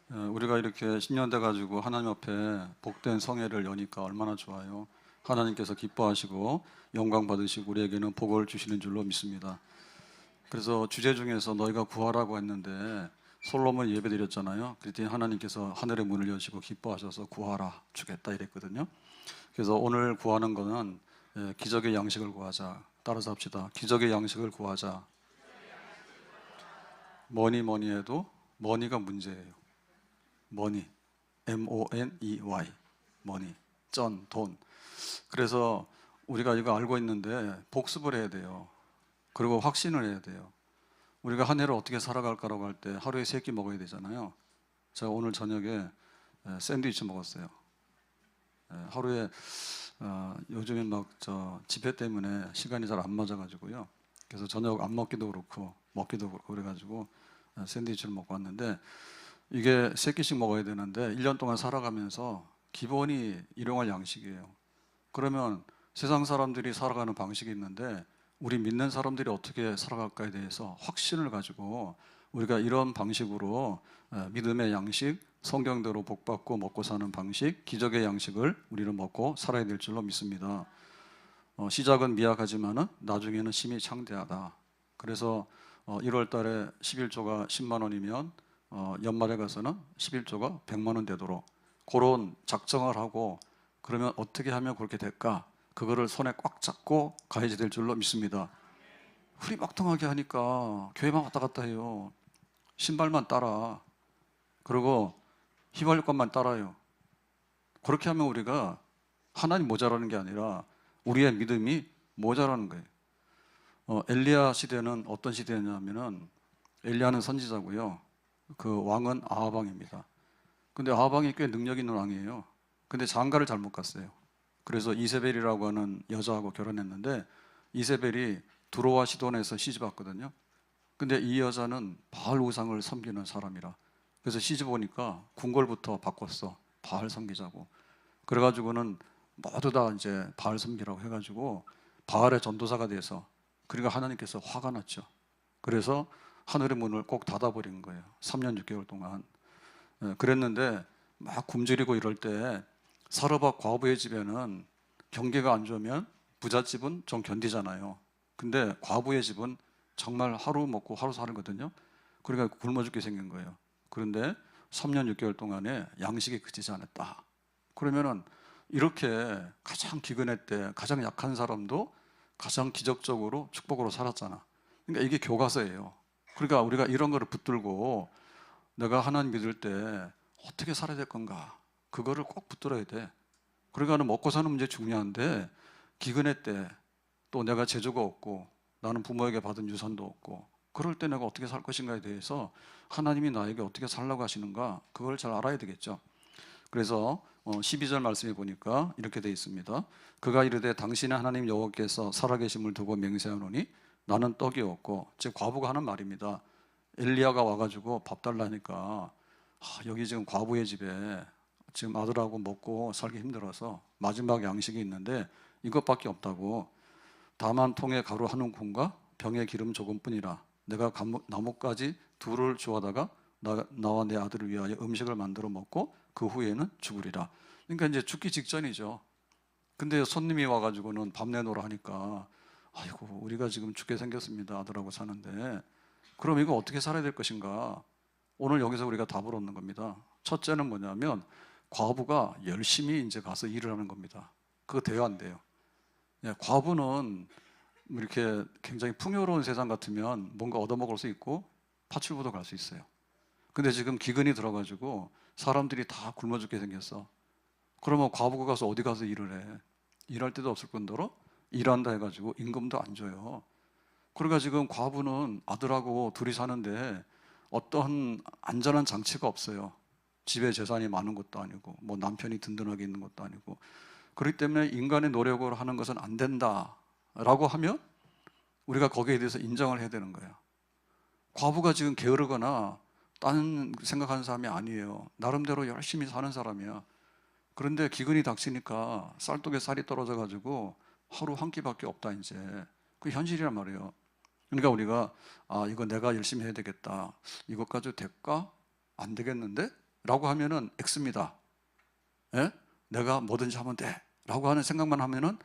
우리가 이렇게 신년돼 가지고 하나님 앞에 복된 성회를 여니까 얼마나 좋아요. 하나님께서 기뻐하시고 영광 받으시고 우리에게는 복을 주시는 줄로 믿습니다. 그래서 주제 중에서 너희가 구하라고 했는데 솔로몬 예배드렸잖아요. 그랬더니 하나님께서 하늘의 문을 여시고 기뻐하셔서 구하라 주겠다 이랬거든요. 그래서 오늘 구하는 거는 기적의 양식을 구하자. 따라서 합시다. 기적의 양식을 구하자. 뭐니 뭐니 해도 머니가 문제예요. 머니, M-O-N-E-Y, 머니, 돈. 그래서 우리가 이거 알고 있는데 복습을 해야 돼요. 그리고 확신을 해야 돼요. 우리가 한 해를 어떻게 살아갈까라고 할 때 하루에 3끼 먹어야 되잖아요. 제가 오늘 저녁에 샌드위치 먹었어요. 하루에 요즘에 막 집회 때문에 시간이 잘 안 맞아가지고요. 그래서 저녁 안 먹기도 그렇고 먹기도 그렇고 그래가지고 샌드위치를 먹고 왔는데 이게 3끼씩 먹어야 되는데 1년 동안 살아가면서 기본이 일용할 양식이에요. 그러면 세상 사람들이 살아가는 방식이 있는데 우리 믿는 사람들이 어떻게 살아갈까에 대해서 확신을 가지고 우리가 이런 방식으로 믿음의 양식, 성경대로 복받고 먹고 사는 방식, 기적의 양식을 우리는 먹고 살아야 될 줄로 믿습니다. 시작은 미약하지만은 나중에는 심히 창대하다. 그래서 1월 달에 11조가 10만 원이면 연말에 가서는 11조가 100만 원 되도록 그런 작정을 하고 그러면 어떻게 하면 그렇게 될까? 그거를 손에 꽉 잡고 가야지 될 줄로 믿습니다. 흐리막통하게 하니까 교회만 왔다 갔다 해요. 신발만 따라. 그리고 휘발유 것만 따라요. 그렇게 하면 우리가 하나님 모자라는 게 아니라 우리의 믿음이 모자라는 거예요. 엘리야 시대는 어떤 시대냐면은 엘리야는 선지자고요. 그 왕은 아하방입니다. 근데 아하방이 꽤 능력 있는 왕이에요. 근데 장가를 잘못 갔어요. 그래서 이세벨이라고 하는 여자하고 결혼했는데 이세벨이 두로와 시돈에서 시집 왔거든요. 근데 이 여자는 바알 우상을 섬기는 사람이라 그래서 시집 오니까 궁궐부터 바꿨어. 바알 섬기자고. 그래가지고는 모두 다 이제 바알 섬기라고 해가지고 바알의 전도사가 돼서 그러니까 하나님께서 화가 났죠. 그래서 하늘의 문을 꼭 닫아버린 거예요. 3년 6개월 동안. 그랬는데 막 굶주리고 이럴 때 사르밧 과부의 집에는 경기가 안 좋으면 부잣집은 좀 견디잖아요. 근데 과부의 집은 정말 하루 먹고 하루 사는거든요. 그러니까 굶어 죽게 생긴 거예요. 그런데 3년 6개월 동안에 양식이 그치지 않았다. 그러면은 이렇게 가장 기근할 때 가장 약한 사람도 가장 기적적으로 축복으로 살았잖아. 그러니까 이게 교과서예요. 그러니까 우리가 이런 거를 붙들고 내가 하나님 믿을 때 어떻게 살아야 될 건가? 그거를 꼭 붙들어야 돼. 그러니까 먹고 사는 문제 중요한데 기근할 때 또 내가 재주가 없고 나는 부모에게 받은 유산도 없고 그럴 때 내가 어떻게 살 것인가에 대해서 하나님이 나에게 어떻게 살라고 하시는가 그걸 잘 알아야 되겠죠. 그래서 12절 말씀에 보니까 이렇게 되어 있습니다. 그가 이르되 당신의 하나님 여호와께서 살아계심을 두고 맹세하노니 나는 떡이 없고 즉 과부가 하는 말입니다. 엘리야가 와가지고 밥 달라니까 여기 지금 과부의 집에 지금 아들하고 먹고 살기 힘들어서 마지막 양식이 있는데 이것밖에 없다고. 다만 통에 가루 한 움큼과 병에 기름 조금뿐이라. 내가 나뭇가지 둘을 주워다가 나와 내 아들을 위하여 음식을 만들어 먹고 그 후에는 죽으리라. 그러니까 이제 죽기 직전이죠. 근데 손님이 와가지고는 밥 내놓으라 하니까 아이고 우리가 지금 죽게 생겼습니다 아들하고 사는데 그럼 이거 어떻게 살아야 될 것인가. 오늘 여기서 우리가 답을 얻는 겁니다. 첫째는 뭐냐면 과부가 열심히 이제 가서 일을 하는 겁니다. 그거 돼요 안 돼요? 과부는 이렇게 굉장히 풍요로운 세상 같으면 뭔가 얻어먹을 수 있고 파출부도 갈 수 있어요. 근데 지금 기근이 들어가지고 사람들이 다 굶어 죽게 생겼어. 그러면 과부가 가서 어디 가서 일을 해? 일할 데도 없을 뿐더러 일한다 해가지고 임금도 안 줘요. 그러니까 지금 과부는 아들하고 둘이 사는데 어떤 안전한 장치가 없어요. 집에 재산이 많은 것도 아니고 뭐 남편이 든든하게 있는 것도 아니고 그렇기 때문에 인간의 노력으로 하는 것은 안 된다라고 하면 우리가 거기에 대해서 인정을 해야 되는 거예요. 과부가 지금 게으르거나 딴 생각하는 사람이 아니에요. 나름대로 열심히 사는 사람이야. 그런데 기근이 닥치니까 쌀독에 쌀이 떨어져 가지고 하루 한 끼밖에 없다 이제. 그 현실이란 말이에요. 그러니까 우리가 이거 내가 열심히 해야 되겠다. 이것 가지고 될까? 안 되겠는데? 라고 하면은 X입니다. 예? 내가 뭐든지 하면 돼 라고 하는 생각만 하면은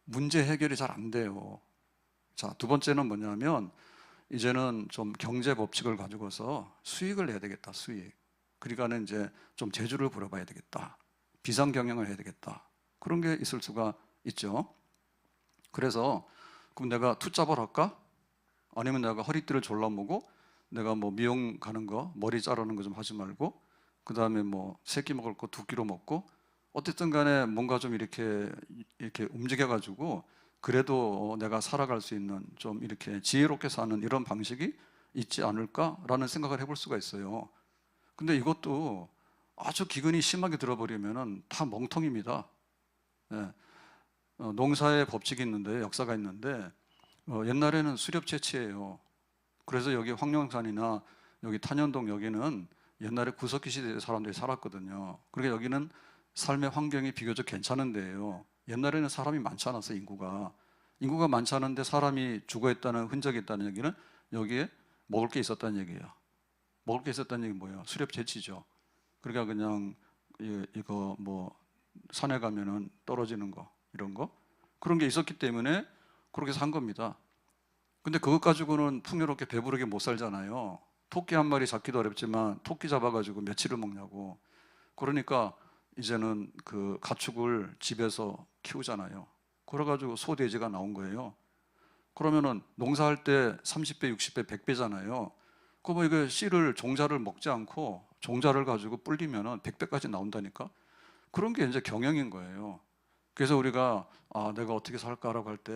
문제 해결이 잘 안 돼요. 자, 두 번째는 뭐냐면 이제는 좀 경제 법칙을 가지고서 수익을 내야 되겠다. 수익. 그러니까는 이제 좀 재주를 부려봐야 되겠다. 비상 경영을 해야 되겠다. 그런 게 있을 수가 있죠. 그래서 그럼 내가 투잡을 할까? 아니면 내가 허리띠를 졸라매고 내가 뭐 미용 가는 거, 머리 자르는 거 좀 하지 말고 그 다음에 뭐 세 끼 먹을 거 두 끼로 먹고 어쨌든 간에 뭔가 좀 이렇게 움직여가지고 그래도 내가 살아갈 수 있는 좀 이렇게 지혜롭게 사는 이런 방식이 있지 않을까라는 생각을 해볼 수가 있어요. 근데 이것도 아주 기근이 심하게 들어버리면은 다 멍텅입니다. 예. 농사의 법칙이 있는데 역사가 있는데 옛날에는 수렵 채취예요. 그래서 여기 황룡산이나 여기 탄현동 여기는 옛날에 구석기 시대에 사람들이 살았거든요. 그러니까 여기는 삶의 환경이 비교적 괜찮은 데예요. 옛날에는 사람이 많지 않았어요. 인구가 많지 않은데 사람이 죽어있다는 흔적이 있다는 얘기는 여기에 먹을 게 있었다는 얘기예요. 먹을 게 있었다는 얘기는 뭐예요? 수렵 채취죠. 그러니까 그냥 이거 뭐 산에 가면은 떨어지는 거 이런 거 그런 게 있었기 때문에 그렇게 산 겁니다. 근데 그것 가지고는 풍요롭게 배부르게 못 살잖아요. 토끼 한 마리 잡기도 어렵지만 토끼 잡아가지고 며칠을 먹냐고. 그러니까 이제는 그 가축을 집에서 키우잖아요. 그래가지고 소돼지가 나온 거예요. 그러면은 농사할 때 30배, 60배, 100배잖아요. 그럼 이거 씨를 종자를 먹지 않고 종자를 가지고 불리면은 100배까지 나온다니까. 그런 게 이제 경영인 거예요. 그래서 우리가 내가 어떻게 살까라고 할 때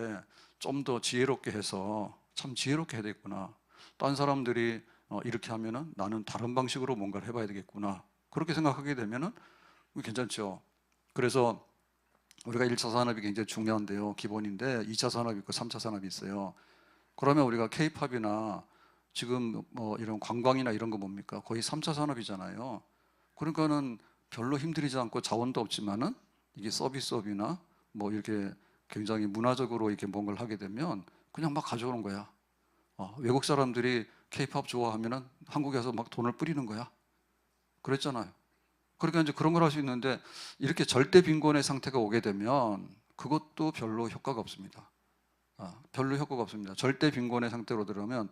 좀 더 지혜롭게 해서 참 지혜롭게 해야 되겠구나. 딴 사람들이 이렇게 하면은 나는 다른 방식으로 뭔가를 해봐야 되겠구나. 그렇게 생각하게 되면은 괜찮죠. 그래서 우리가 1차 산업이 굉장히 중요한데요. 기본인데 2차 산업이 있고 3차 산업이 있어요. 그러면 우리가 K-팝이나 지금 뭐 이런 관광이나 이런 거 뭡니까? 거의 3차 산업이잖아요. 그러니까는 별로 힘들이지 않고 자원도 없지만은 이게 서비스업이나 뭐 이렇게 굉장히 문화적으로 이렇게 뭔가를 하게 되면 그냥 막 가져오는 거야. 외국 사람들이 K-팝 좋아하면은 한국에서 막 돈을 뿌리는 거야. 그랬잖아요. 그러니까 이제 그런 걸 할 수 있는데 이렇게 절대 빈곤의 상태가 오게 되면 그것도 별로 효과가 없습니다. 별로 효과가 없습니다. 절대 빈곤의 상태로 들어오면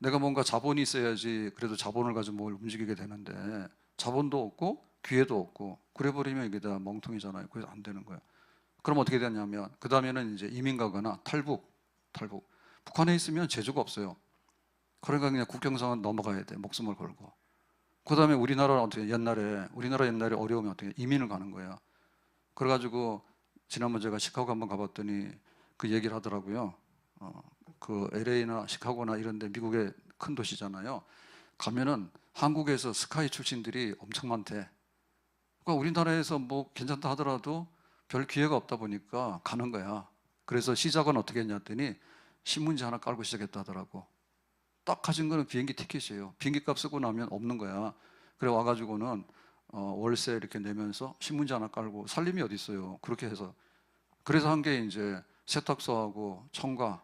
내가 뭔가 자본이 있어야지 그래도 자본을 가지고 뭘 움직이게 되는데 자본도 없고 기회도 없고 그래 버리면 이게 다 멍텅이잖아요. 그래서 안 되는 거예요. 그럼 어떻게 되냐면 그 다음에는 이제 이민 가거나 탈북. 북한에 있으면 재주가 없어요. 그러니까 그냥 국경선은 넘어가야 돼. 목숨을 걸고. 그 다음에 우리나라 옛날에 어려우면 어떻게 이민을 가는 거야. 그래가지고 지난번 제가 시카고 한번 가봤더니 그 얘기를 하더라고요. 그 LA나 시카고나 이런데 미국의 큰 도시잖아요. 가면은 한국에서 스카이 출신들이 엄청 많대. 그러니까 우리나라에서 뭐 괜찮다 하더라도 별 기회가 없다 보니까 가는 거야. 그래서 시작은 어떻게 했냐 했더니 신문지 하나 깔고 시작했다 하더라고. 딱 가진 거는 비행기 티켓이에요. 비행기 값 쓰고 나면 없는 거야. 그래 와가지고는 월세 이렇게 내면서 신문지 하나 깔고 살림이 어디 있어요. 그렇게 해서 그래서 한 게 이제 세탁소하고 청과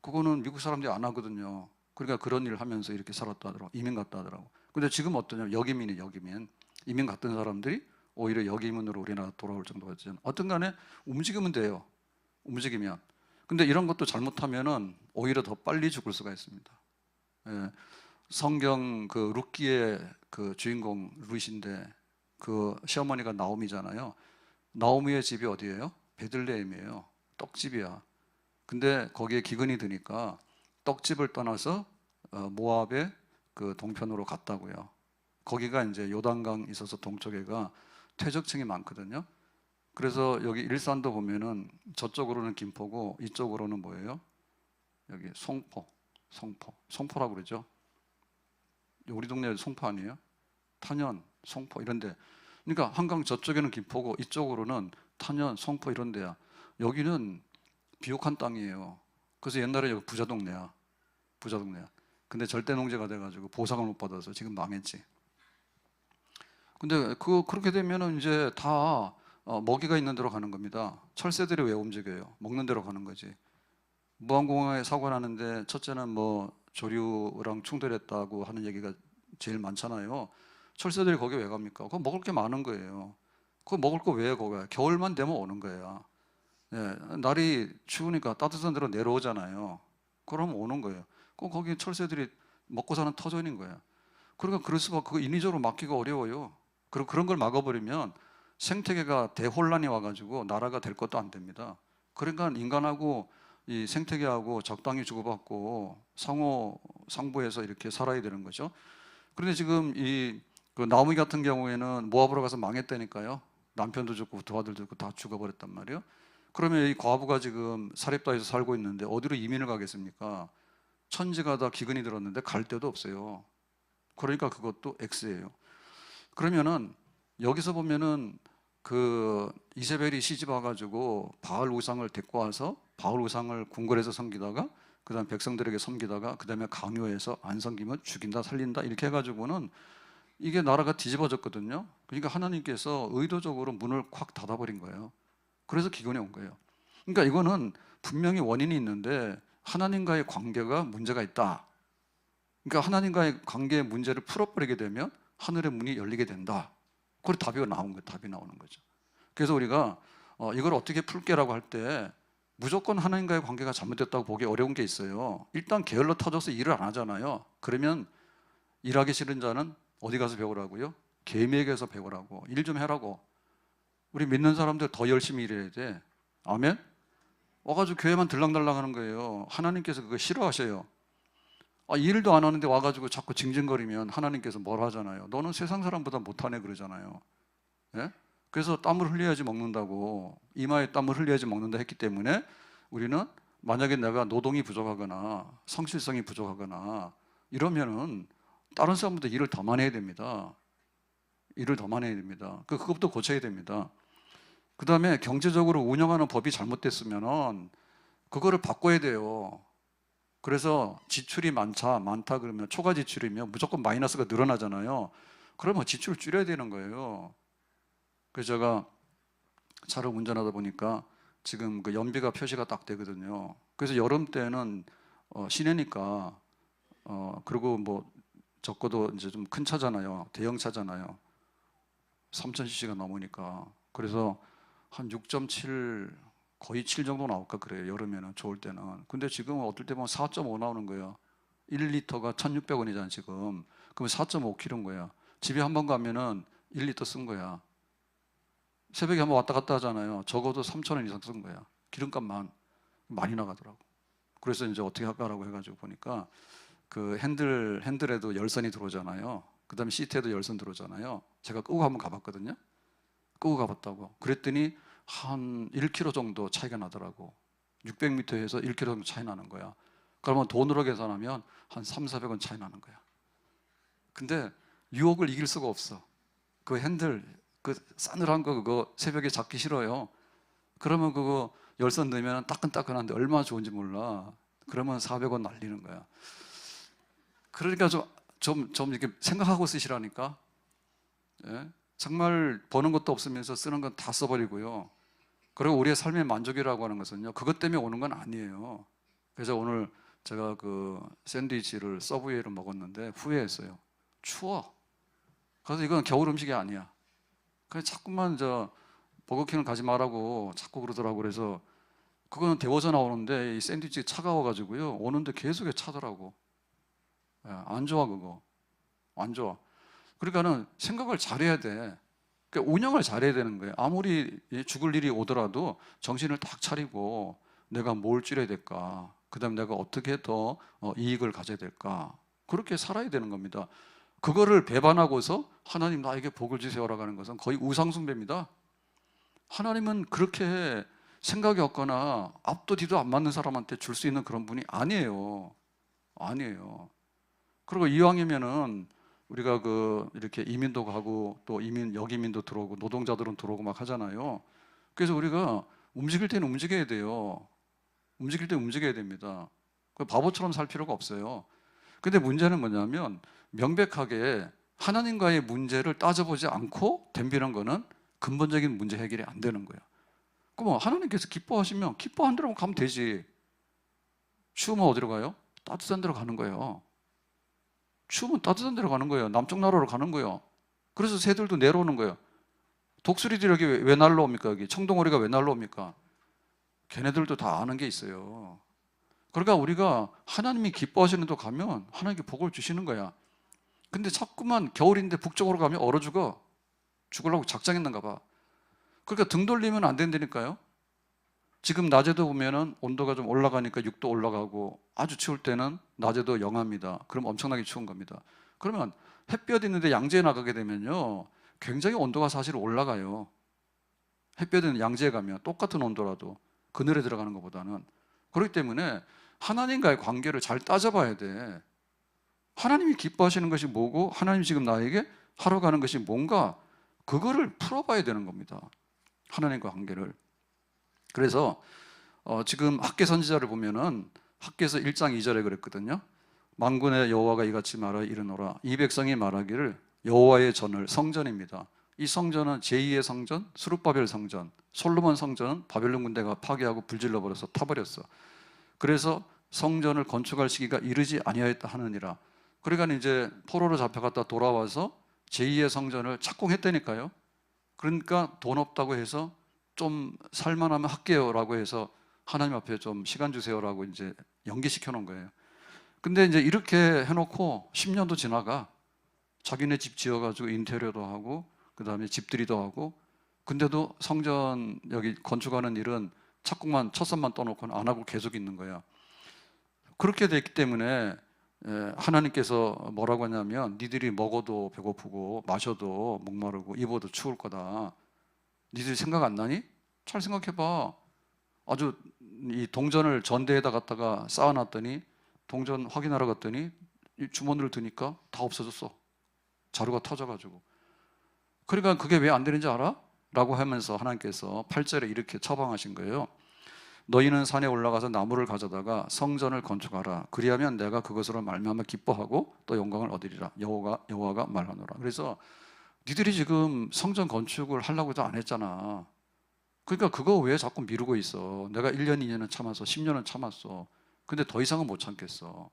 그거는 미국 사람들이 안 하거든요. 그러니까 그런 일을 하면서 이렇게 살았다 하더라고. 이민 갔다 하더라고. 근데 지금 어떠냐면 여기민. 이민 갔던 사람들이 오히려 여기민으로 우리나라 돌아올 정도가 되잖아요. 어떤 간에 움직이면 돼요. 움직이면. 근데 이런 것도 잘못하면은 오히려 더 빨리 죽을 수가 있습니다. 예, 성경 그 룻기의 그 주인공 룻인데 그 시어머니가 나오미잖아요. 나오미의 집이 어디예요? 베들레헴이에요. 떡집이야. 근데 거기에 기근이 드니까 떡집을 떠나서 모압의 그 동편으로 갔다고요. 거기가 이제 요단강 있어서 동쪽에가 퇴적층이 많거든요. 그래서 여기 일산도 보면은 저쪽으로는 김포고 이쪽으로는 뭐예요? 여기 송포라고 그러죠. 우리 동네 송포 아니에요? 탄현, 송포 이런데. 그러니까 한강 저쪽에는 김포고 이쪽으로는 탄현, 송포 이런 데야. 여기는 비옥한 땅이에요. 그래서 옛날에 여기 부자 동네야. 근데 절대 농지가 돼가지고 보상을 못 받아서 지금 망했지. 근데 그렇게 되면은 이제 다 먹이가 있는 데로 가는 겁니다. 철새들이 왜 움직여요? 먹는 데로 가는 거지. 무안공항에 사고 나는데 첫째는 뭐 조류랑 충돌했다고 하는 얘기가 제일 많잖아요. 철새들이 거기 왜 갑니까? 그거 먹을 게 많은 거예요. 그거 먹을 거 왜 거기? 겨울만 되면 오는 거예요. 예, 날이 추우니까 따뜻한 데로 내려오잖아요. 그럼 오는 거예요. 그럼 거기 철새들이 먹고 사는 터전인 거예요. 그러니까 그럴 수밖에, 그거 인위적으로 막기가 어려워요. 그리고 그런 걸 막아버리면 생태계가 대혼란이 와가지고 나라가 될 것도 안 됩니다. 그러니까 인간하고 이 생태계하고 적당히 주고받고 상호 상부해서 이렇게 살아야 되는 거죠. 그런데 지금 그 나오미 같은 경우에는 모압으로 가서 망했다니까요. 남편도 죽고 두 아들도 죽고 다 죽어버렸단 말이에요. 그러면 이 과부가 지금 사렙다에서 살고 있는데 어디로 이민을 가겠습니까? 천지가 다 기근이 들었는데 갈 데도 없어요. 그러니까 그것도 X예요. 그러면은 여기서 보면은 그 이세벨이 시집 와가지고 바알 우상을 데리고 와서 바알 우상을 궁궐에서 섬기다가 그다음 백성들에게 섬기다가 그다음에 강요해서 안 섬기면 죽인다 살린다 이렇게 해가지고는 이게 나라가 뒤집어졌거든요. 그러니까 하나님께서 의도적으로 문을 콱 닫아버린 거예요. 그래서 기근이 온 거예요. 그러니까 이거는 분명히 원인이 있는데 하나님과의 관계가 문제가 있다. 그러니까 하나님과의 관계의 문제를 풀어버리게 되면 하늘의 문이 열리게 된다. 그래서 답이 나오는 거죠. 그래서 우리가 이걸 어떻게 풀게라고 할 때 무조건 하나님과의 관계가 잘못됐다고 보기 어려운 게 있어요. 일단 게을러 터져서 일을 안 하잖아요. 그러면 일하기 싫은 자는 어디 가서 배우라고요? 개미에게서 배우라고. 일 좀 해라고. 우리 믿는 사람들 더 열심히 일해야 돼. 아멘? 와가지고 교회만 들락달락 하는 거예요. 하나님께서 그거 싫어하셔요. 일도 안 하는데 와가지고 자꾸 징징거리면 하나님께서 뭘 하잖아요. 너는 세상 사람보다 못하네 그러잖아요. 예? 그래서 땀을 흘려야지 먹는다고, 이마에 땀을 흘려야지 먹는다 했기 때문에 우리는 만약에 내가 노동이 부족하거나 성실성이 부족하거나 이러면은 다른 사람보다 일을 더 많이 해야 됩니다. 일을 더 많이 해야 됩니다. 그것부터 고쳐야 됩니다. 그 다음에 경제적으로 운영하는 법이 잘못됐으면은 그거를 바꿔야 돼요. 그래서 지출이 많다 그러면 초과 지출이면 무조건 마이너스가 늘어나잖아요. 그러면 지출을 줄여야 되는 거예요. 그래서 제가 차를 운전하다 보니까 지금 그 연비가 표시가 딱 되거든요. 그래서 여름 때는 시내니까 그리고 뭐 적어도 이제 좀 큰 차잖아요. 대형 차잖아요. 3000cc가 넘으니까. 그래서 한 6.7 거의 7 정도 나올까 그래요. 여름에는 좋을 때는. 근데 지금은 어떨 때 보면 4.5 나오는 거예요. 1리터가 1,600원이잖아 지금. 그럼 4.5kg인 거야. 집에 한 번 가면은 1리터 쓴 거야. 새벽에 한번 왔다 갔다 하잖아요. 적어도 3,000원 이상 쓴 거야. 기름값만 많이 나가더라고. 그래서 이제 어떻게 할까라고 해가지고 보니까 그 핸들에도 열선이 들어오잖아요. 그 다음에 시트에도 열선 들어오잖아요. 제가 끄고 한번 가봤거든요. 끄고 가봤다고. 그랬더니 한 1km 정도 차이가 나더라고. 600m에서 1km 정도 차이 나는 거야. 그러면 돈으로 계산하면 한 300~400원 차이 나는 거야. 근데 유혹을 이길 수가 없어. 그 핸들, 그 싸늘한 거 그거 새벽에 잡기 싫어요. 그러면 그거 열선 넣으면 따끈따끈한데 얼마나 좋은지 몰라. 그러면 400원 날리는 거야. 그러니까 좀 이렇게 생각하고 쓰시라니까. 예? 정말 버는 것도 없으면서 쓰는 건 다 써버리고요. 그리고 우리의 삶의 만족이라고 하는 것은요, 그것 때문에 오는 건 아니에요. 그래서 오늘 제가 그 샌드위치를 서브웨이로 먹었는데 후회했어요. 추워. 그래서 이건 겨울 음식이 아니야. 그래서 자꾸만 버거킹을 가지 말라고 자꾸 그러더라고. 그래서 그거는 데워져 나오는데 이 샌드위치 차가워가지고요, 오는데 계속 차더라고. 예, 안 좋아 그거. 안 좋아. 그러니까는 생각을 잘해야 돼. 그러니까 운영을 잘해야 되는 거예요. 아무리 죽을 일이 오더라도 정신을 딱 차리고 내가 뭘 줄여야 될까, 그 다음에 내가 어떻게 더 이익을 가져야 될까, 그렇게 살아야 되는 겁니다. 그거를 배반하고서 하나님 나에게 복을 주세요라고 하는 것은 거의 우상숭배입니다. 하나님은 그렇게 생각이 없거나 앞도 뒤도 안 맞는 사람한테 줄 수 있는 그런 분이 아니에요. 아니에요. 그리고 이왕이면은 우리가 이렇게 이민도 가고 또 역이민도 들어오고 노동자들은 들어오고 막 하잖아요. 그래서 우리가 움직일 때는 움직여야 돼요. 움직일 때 움직여야 됩니다. 바보처럼 살 필요가 없어요. 근데 문제는 뭐냐면 명백하게 하나님과의 문제를 따져보지 않고 덤비는 거는 근본적인 문제 해결이 안 되는 거예요. 그럼 하나님께서 기뻐하시면 기뻐한 대로 가면 되지. 추우면 어디로 가요? 따뜻한 데로 가는 거예요. 추우면 따뜻한 데로 가는 거예요. 남쪽 나라로 가는 거예요. 그래서 새들도 내려오는 거예요. 독수리들이 여기 왜 날라옵니까? 여기 청동오리가 왜 날라옵니까? 걔네들도 다 아는 게 있어요. 그러니까 우리가 하나님이 기뻐하시는 데 가면 하나님께 복을 주시는 거야. 근데 자꾸만 겨울인데 북쪽으로 가면 얼어 죽어. 죽으려고 작정했는가 봐. 그러니까 등 돌리면 안 된다니까요. 지금 낮에도 보면은 온도가 좀 올라가니까 6도 올라가고, 아주 추울 때는 낮에도 영하입니다. 그럼 엄청나게 추운 겁니다. 그러면 햇볕 있는데 양지에 나가게 되면요, 굉장히 온도가 사실 올라가요. 햇볕 있는 양지에 가면 똑같은 온도라도 그늘에 들어가는 것보다는. 그렇기 때문에 하나님과의 관계를 잘 따져봐야 돼. 하나님이 기뻐하시는 것이 뭐고, 하나님이 지금 나에게 하러 가는 것이 뭔가, 그거를 풀어봐야 되는 겁니다. 하나님과 관계를. 그래서 지금 학개 선지자를 보면은 학개서 1장 2절에 그랬거든요. 만군의 여호와가 이같이 말하 이르노라, 이 백성이 말하기를 여호와의 전을, 성전입니다. 이 성전은 제2의 성전, 스룹바벨 성전, 솔로몬 성전은 바벨론 군대가 파괴하고 불질러 버려서 타버렸어. 그래서 성전을 건축할 시기가 이르지 아니하였다 하느니라. 그러니까 이제 포로로 잡혀갔다 돌아와서 제2의 성전을 착공했다니까요. 그러니까 돈 없다고 해서 좀 살만하면 할게요라고 해서 하나님 앞에 좀 시간 주세요라고 이제 연기시켜 놓은 거예요. 근데 이제 이렇게 해놓고 10년도 지나가. 자기네 집 지어가지고 인테리어도 하고, 그 다음에 집들이도 하고, 근데도 성전 여기 건축하는 일은 착공만 첫선만 떠놓고는 안 하고 계속 있는 거야. 그렇게 됐기 때문에 하나님께서 뭐라고 하냐면, 니들이 먹어도 배고프고 마셔도 목마르고 입어도 추울 거다. 니들이 생각 안 나니? 잘 생각해봐. 아주 이 동전을 전대에다 갖다가 쌓아놨더니, 동전 확인하러 갔더니 이 주머니를 드니까 다 없어졌어. 자루가 터져가지고. 그러니까 그게 왜 안 되는지 알아? 라고 하면서 하나님께서 8절에 이렇게 처방하신 거예요. 너희는 산에 올라가서 나무를 가져다가 성전을 건축하라. 그리하면 내가 그것으로 말미암아 기뻐하고 또 영광을 얻으리라. 여호와가 말하노라. 그래서 니들이 지금 성전 건축을 하려고도 안 했잖아. 그러니까 그거 왜 자꾸 미루고 있어? 내가 1년, 2년은 참았어. 10년은 참았어. 근데 더 이상은 못 참겠어.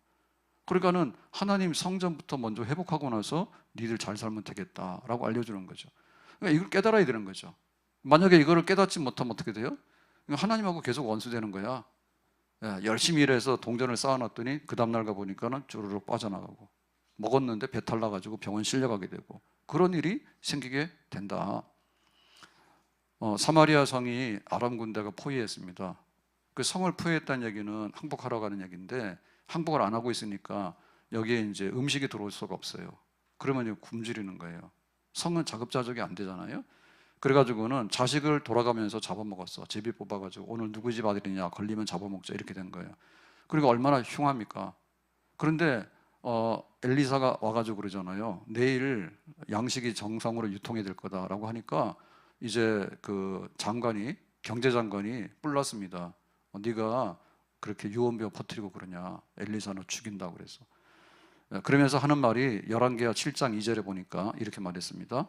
그러니까는 하나님 성전부터 먼저 회복하고 나서 니들 잘 살면 되겠다라고 알려주는 거죠. 그러니까 이걸 깨달아야 되는 거죠. 만약에 이거를 깨닫지 못하면 어떻게 돼요? 하나님하고 계속 원수되는 거야. 열심히 일해서 동전을 쌓아놨더니 그 다음날 가보니까는 주르륵 빠져나가고, 먹었는데 배탈 나가지고 병원 실려가게 되고, 그런 일이 생기게 된다. 사마리아 성이 아람 군대가 포위했습니다. 그 성을 포위했다는 얘기는 항복하러 가는 얘기인데, 항복을 안 하고 있으니까 여기에 이제 음식이 들어올 수가 없어요. 그러면 이제 굶주리는 거예요. 성은 자급자족이 안 되잖아요. 그래가지고는 자식을 돌아가면서 잡아먹었어. 제비 뽑아가지고 오늘 누구 집 아들이냐, 걸리면 잡아먹자, 이렇게 된 거예요. 그러니까 얼마나 흉합니까? 그런데 엘리사가 와가지고 그러잖아요. 내일 양식이 정상으로 유통이 될 거다라고 하니까 이제 그 장관이, 경제장관이 뿔났습니다. 네가 그렇게 유언비어 퍼뜨리고 그러냐, 엘리사는 죽인다고 그래서. 그러면서 하는 말이 열왕기하 7장 2절에 보니까 이렇게 말했습니다.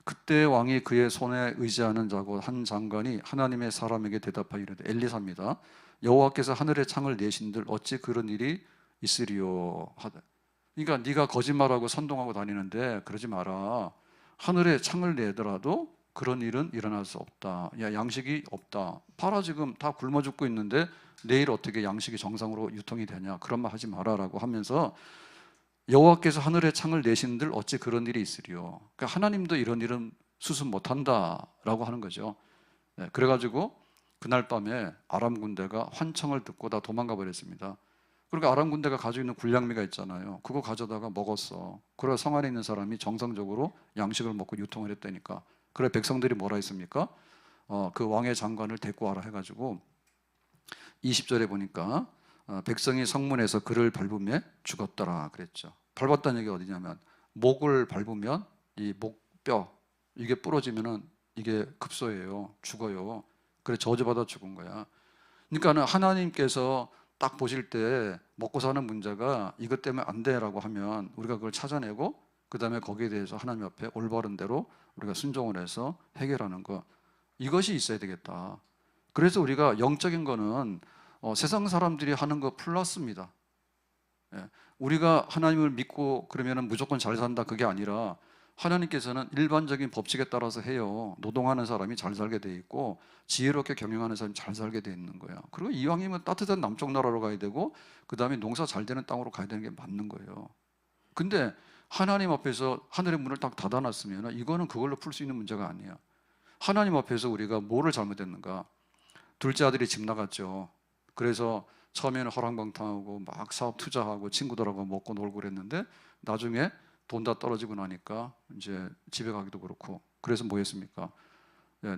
그때 왕이 그의 손에 의지하는 자고 한 장관이 하나님의 사람에게 대답하여 이르되, 엘리사입니다. 여호와께서 하늘의 창을 내신들 어찌 그런 일이 있으리요 하되. 그러니까 네가 거짓말하고 선동하고 다니는데 그러지 마라. 하늘의 창을 내더라도 그런 일은 일어날 수 없다. 야, 양식이 없다. 봐라, 지금 다 굶어 죽고 있는데 내일 어떻게 양식이 정상으로 유통이 되냐, 그런 말 하지 마라라고 하면서, 여호와께서 하늘의 창을 내신들 어찌 그런 일이 있으리요. 그러니까 하나님도 이런 일은 수습 못한다라고 하는 거죠. 그래가지고 그날 밤에 아람 군대가 환청을 듣고 다 도망가 버렸습니다. 그러니까 아람 군대가 가지고 있는 군량미가 있잖아요. 그거 가져다가 먹었어. 그래 성 안에 있는 사람이 정상적으로 양식을 먹고 유통을 했다니까. 그래 백성들이 뭐라 했습니까? 그 왕의 장관을 데리고 와라 해가지고 20절에 보니까 백성이 성문에서 그를 밟으며 죽었더라 그랬죠. 밟았다는 얘기가 어디냐면, 목을 밟으면 이 목뼈 이게 부러지면은 이게 급소예요. 죽어요. 그래 저주받아 죽은 거야. 그러니까는 하나님께서 딱 보실 때 먹고 사는 문제가 이것 때문에 안 돼라고 하면 우리가 그걸 찾아내고, 그 다음에 거기에 대해서 하나님 앞에 올바른 대로 우리가 순종을 해서 해결하는 것, 이것이 있어야 되겠다. 그래서 우리가 영적인 거는 세상 사람들이 하는 거 플러스입니다. 우리가 하나님을 믿고 그러면 무조건 잘 산다, 그게 아니라 하나님께서는 일반적인 법칙에 따라서 해요. 노동하는 사람이 잘 살게 돼 있고 지혜롭게 경영하는 사람이 잘 살게 돼 있는 거예요. 그리고 이왕이면 따뜻한 남쪽 나라로 가야 되고 그 다음에 농사 잘 되는 땅으로 가야 되는 게 맞는 거예요. 근데 하나님 앞에서 하늘의 문을 딱 닫아놨으면 이거는 그걸로 풀 수 있는 문제가 아니야. 하나님 앞에서 우리가 뭐를 잘못했는가? 둘째 아들이 집 나갔죠. 그래서 처음에는 허랑방탕하고 막 사업 투자하고 친구들하고 먹고 놀고 그랬는데 나중에 돈 다 떨어지고 나니까 이제 집에 가기도 그렇고, 그래서 뭐 했습니까?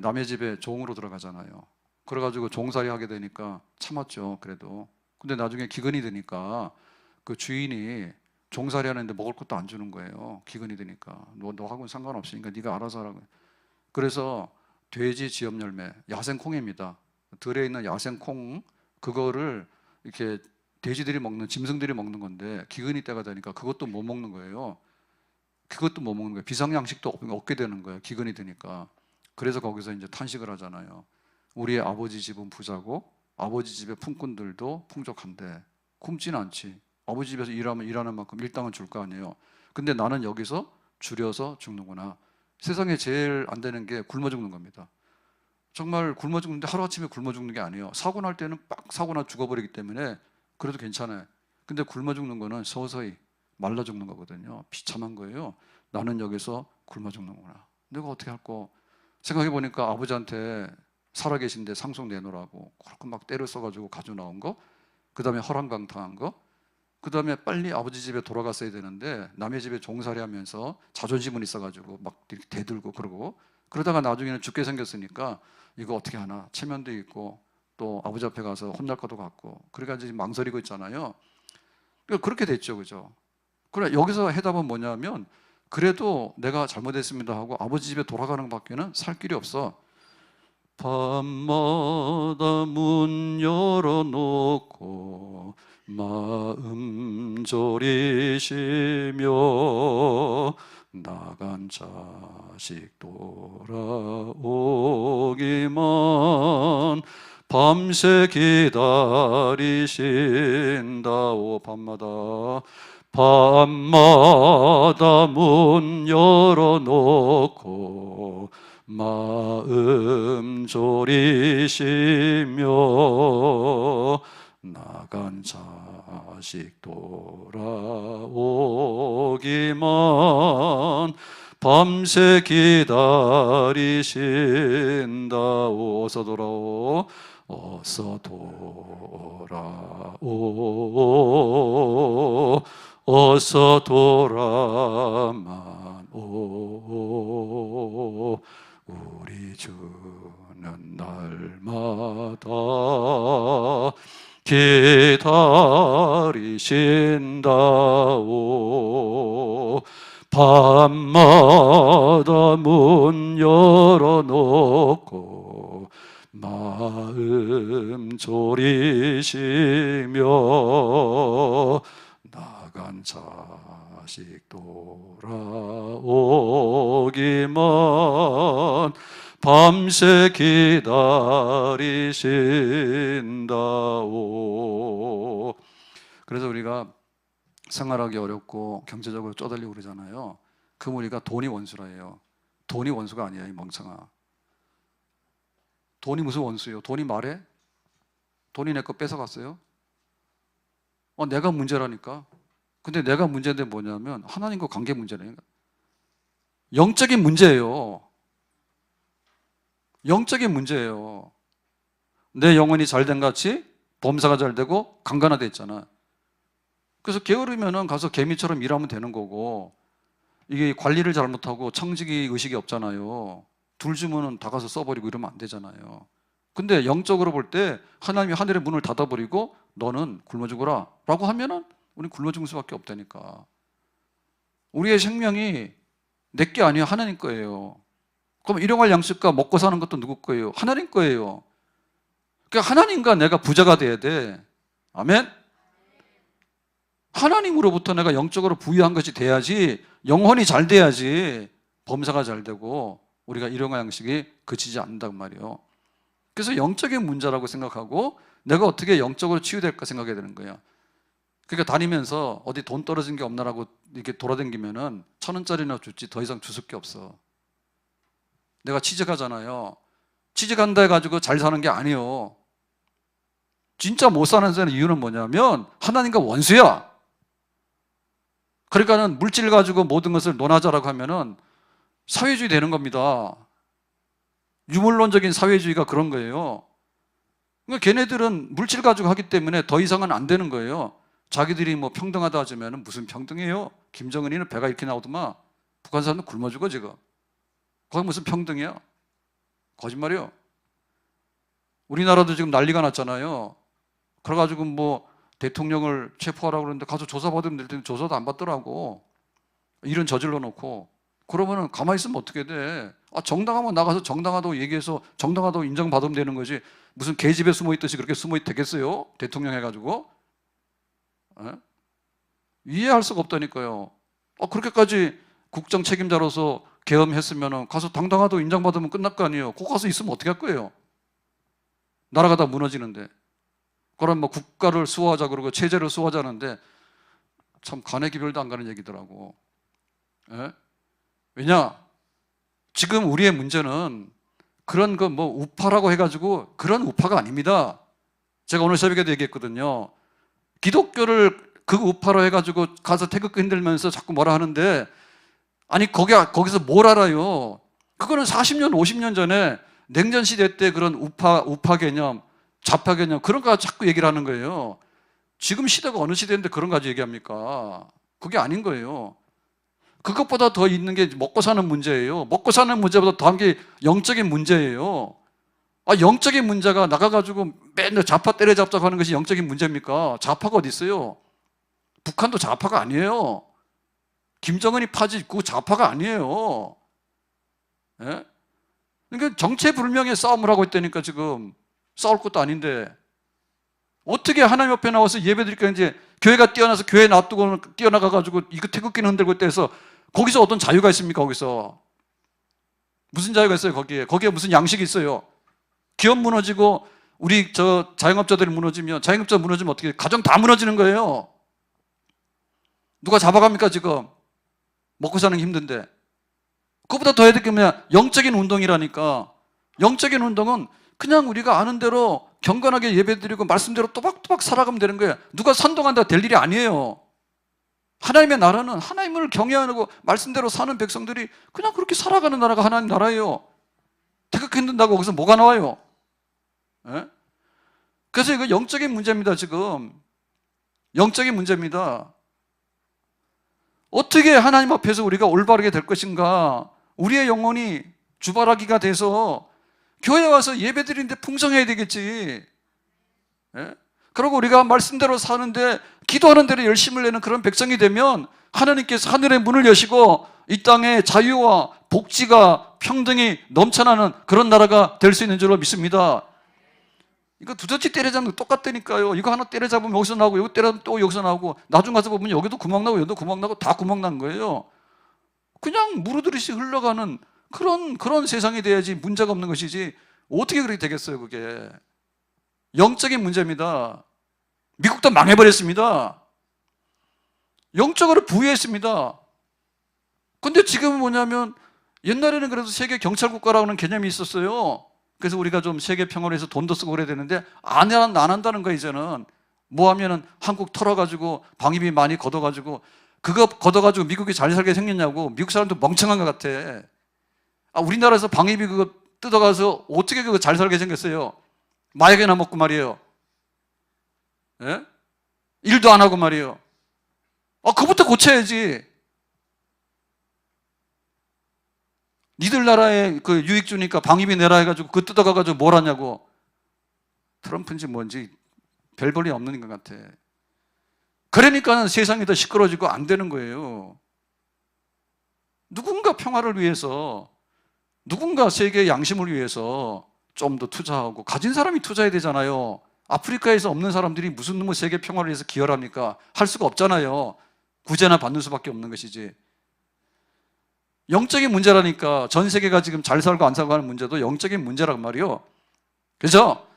남의 집에 종으로 들어가잖아요. 그래가지고 종살이 하게 되니까 참았죠. 그래도. 근데 나중에 기근이 드니까 그 주인이 종살이 하는데 먹을 것도 안 주는 거예요. 기근이 드니까. 너하고는 상관없으니까 네가 알아서 하라고. 그래서 돼지 지엽 열매, 야생콩입니다. 들에 있는 야생콩, 그거를 이렇게 돼지들이 먹는, 짐승들이 먹는 건데 기근이 때가 되니까 그것도 못 먹는 거예요. 그것도 못 먹는 거예요. 비상양식도 없게 되는 거예요. 기근이 드니까. 그래서 거기서 이제 탄식을 하잖아요. 우리의 아버지 집은 부자고 아버지 집의 품꾼들도 풍족한데 굶지는 않지. 아버지 집에서 일하면 일하는 만큼 일당은 줄 거 아니에요. 근데 나는 여기서 줄여서 죽는구나. 세상에 제일 안 되는 게 굶어 죽는 겁니다. 정말 굶어 죽는데 하루아침에 굶어 죽는 게 아니에요. 사고 날 때는 빡 사고 나 죽어버리기 때문에 그래도 괜찮아요. 근데 굶어 죽는 거는 서서히 말라 죽는 거거든요. 비참한 거예요. 나는 여기서 굶어 죽는구나. 내가 어떻게 할까? 생각해 보니까 아버지한테 살아계신데 상속 내놓으라고 그렇게 막 때려 써가지고 가져 나온 거, 그 다음에 허랑방탕한 거, 그 다음에 빨리 아버지 집에 돌아갔어야 되는데 남의 집에 종살이 하면서 자존심은 있어가지고 막 이렇게 대들고 그러고, 그러다가 나중에는 죽게 생겼으니까 이거 어떻게 하나, 체면도 있고 또 아버지 앞에 가서 혼날 것도 같고 그래가지고 망설이고 있잖아요. 그렇게 됐죠, 그죠? 그래, 여기서 해답은 뭐냐면 그래도 내가 잘못했습니다 하고 아버지 집에 돌아가는 것밖에는 살 길이 없어. 밤마다 문 열어놓고 마음 졸이시며 나간 자식 돌아오기만 밤새 기다리신다오. 밤마다 문 열어놓고 마음 졸이시며 나간 자식 돌아오기만 밤새 기다리신다오. 어서 돌아오, 어서 돌아오, 어서 돌아만 오. 우리 주는 날마다 기다리신다오. 밤마다 문 열어놓고 마음 졸이시며 나간 자식 돌아오기만 밤새 기다리신다오. 그래서 우리가 생활하기 어렵고 경제적으로 쪼달리고 그러잖아요. 그 우리가 돈이 원수라 해요. 돈이 원수가 아니야, 이 멍청아. 돈이 무슨 원수예요? 돈이 말해? 돈이 내 거 뺏어갔어요? 내가 문제라니까. 근데 내가 문제인데 뭐냐면 하나님과 관계 문제라니까. 영적인 문제예요. 영적인 문제예요. 내 영혼이 잘된 같이 범사가 잘 되고 강간화돼 있잖아. 그래서 게으르면은 가서 개미처럼 일하면 되는 거고, 이게 관리를 잘못하고 청지기 의식이 없잖아요. 둘 주면은 다 가서 써버리고 이러면 안 되잖아요. 근데 영적으로 볼 때 하나님이 하늘의 문을 닫아버리고 너는 굶어 죽어라 라고 하면은 우리는 굶어 죽을 수밖에 없다니까. 우리의 생명이 내게 아니에요. 하나님 거예요. 그럼 일용할 양식과 먹고 사는 것도 누구 거예요? 하나님 거예요. 그러니까 하나님과 내가 부자가 돼야 돼. 아멘? 하나님으로부터 내가 영적으로 부유한 것이 돼야지, 영혼이 잘 돼야지 범사가 잘 되고 우리가 일용할 양식이 그치지 않는단 말이에요. 그래서 영적인 문제라고 생각하고 내가 어떻게 영적으로 치유될까 생각해야 되는 거예요. 그러니까 다니면서 어디 돈 떨어진 게 없나라고 이렇게 돌아다니면은 1,000원짜리나 줬지 더 이상 주술 게 없어. 내가 취직하잖아요. 취직한다 해가지고 잘 사는 게 아니에요. 진짜 못 사는 데는 이유는 뭐냐면 하나님과 원수야. 그러니까는 물질 가지고 모든 것을 논하자라고 하면은 사회주의 되는 겁니다. 유물론적인 사회주의가 그런 거예요. 그러니까 걔네들은 물질 가지고 하기 때문에 더 이상은 안 되는 거예요. 자기들이 뭐 평등하다 하자면 무슨 평등이에요? 김정은이는 배가 이렇게 나오더만 북한 사람들 굶어 죽어 지금. 거기 무슨 평등이야? 거짓말이요. 우리나라도 지금 난리가 났잖아요. 그래가지고 뭐 대통령을 체포하라고 그러는데 가서 조사받으면 될 텐데 조사도 안 받더라고. 일은 저질러 놓고. 그러면은 가만히 있으면 어떻게 돼? 정당하면 나가서 정당하다고 얘기해서 정당하다고 인정받으면 되는 거지. 무슨 계집에 숨어 있듯이 그렇게 숨어 되겠어요? 대통령 해가지고. 에? 이해할 수가 없다니까요. 그렇게까지 국정 책임자로서 계엄했으면 가서 당당하다고 인정받으면 끝날 거 아니에요. 꼭 가서 있으면 어떻게 할 거예요? 나라가 다 무너지는데. 그럼 뭐 국가를 수호하자 그러고 체제를 수호하자는데 참 간의 기별도 안 가는 얘기더라고. 에? 왜냐? 지금 우리의 문제는 그런 거 뭐 우파라고 해가지고 그런 우파가 아닙니다. 제가 오늘 새벽에도 얘기했거든요. 기독교를 그 우파로 해가지고 가서 태극기 흔들면서 자꾸 뭐라 하는데 아니 거기서 뭘 알아요? 그거는 40년, 50년 전에 냉전 시대 때 그런 우파 개념, 좌파 개념 그런 거 자꾸 얘기를 하는 거예요. 지금 시대가 어느 시대인데 그런 거 가지고 얘기합니까? 그게 아닌 거예요. 그것보다 더 있는 게 먹고 사는 문제예요. 먹고 사는 문제보다 더한 게 영적인 문제예요. 영적인 문제가 나가가지고 맨날 좌파 때려잡자고 하는 것이 영적인 문제입니까? 좌파가 어디 있어요? 북한도 좌파가 아니에요. 김정은이 파지 그 좌파가 아니에요. 예? 그러니까 정체불명의 싸움을 하고 있다니까 지금 싸울 것도 아닌데 어떻게 하나님 앞에 나와서 예배드릴까 이제 교회가 뛰어나서 교회 놔두고 뛰어나가가지고 이거 태극기는 흔들고 있대서 거기서 어떤 자유가 있습니까? 거기서 무슨 자유가 있어요? 거기에 무슨 양식이 있어요? 기업 무너지고 우리 저 자영업자들이 무너지면 자영업자 무너지면 어떻게 가정 다 무너지는 거예요. 누가 잡아갑니까 지금? 먹고 사는 게 힘든데. 그것보다 더 해야 될 게 뭐냐? 영적인 운동이라니까. 영적인 운동은 그냥 우리가 아는 대로 경건하게 예배드리고 말씀대로 또박또박 살아가면 되는 거예요. 누가 선동한다 될 일이 아니에요. 하나님의 나라는 하나님을 경외하고 말씀대로 사는 백성들이 그냥 그렇게 살아가는 나라가 하나님 나라예요. 태극기 흔든다고 거기서 뭐가 나와요? 예? 그래서 이거 영적인 문제입니다. 지금 영적인 문제입니다. 어떻게 하나님 앞에서 우리가 올바르게 될 것인가? 우리의 영혼이 주바라기가 돼서 교회 와서 예배드리는데 풍성해야 되겠지. 예? 그리고 우리가 말씀대로 사는데 기도하는 대로 열심을 내는 그런 백성이 되면 하나님께서 하늘의 문을 여시고 이 땅에 자유와 복지가 평등이 넘쳐나는 그런 나라가 될 수 있는 줄로 믿습니다. 이거 두더지 때려잡는 거 똑같다니까요. 이거 하나 때려잡으면 여기서 나오고 여기 때려잡으면 또 여기서 나오고 나중 가서 보면 여기도 구멍 나고 여기도 구멍 나고 다 구멍 난 거예요. 그냥 무르드듯이 흘러가는 그런 세상이 돼야지 문제가 없는 것이지 어떻게 그렇게 되겠어요? 그게 영적인 문제입니다. 미국도 망해버렸습니다. 영적으로 부유했습니다. 근데 지금은 뭐냐면 옛날에는 그래도 세계 경찰 국가라는 개념이 있었어요. 그래서 우리가 좀 세계 평화를 위해서 돈도 쓰고 그래야 되는데 안 한다는 거야. 이제는 뭐 하면은 한국 털어가지고 방위비 많이 걷어가지고 그거 걷어가지고 미국이 잘 살게 생겼냐고. 미국 사람도 멍청한 것 같아. 우리나라에서 방위비 그거 뜯어가서 어떻게 그거 잘 살게 생겼어요? 마약이나 먹고 말이에요. 예? 일도 안 하고 말이에요. 그거부터 고쳐야지. 니들 나라에 그 유익 주니까 방위비 내라 해가지고 그거 뜯어가가지고 뭘 하냐고. 트럼프인지 뭔지 별 볼일 없는 것 같아. 그러니까 세상이 더 시끄러워지고 안 되는 거예요. 누군가 평화를 위해서, 누군가 세계의 양심을 위해서 좀 더 투자하고 가진 사람이 투자해야 되잖아요. 아프리카에서 없는 사람들이 무슨 놈의 세계 평화를 위해서 기여를 합니까? 할 수가 없잖아요. 구제나 받는 수밖에 없는 것이지. 영적인 문제라니까. 전 세계가 지금 잘 살고 안 살고 하는 문제도 영적인 문제란 말이요. 그래서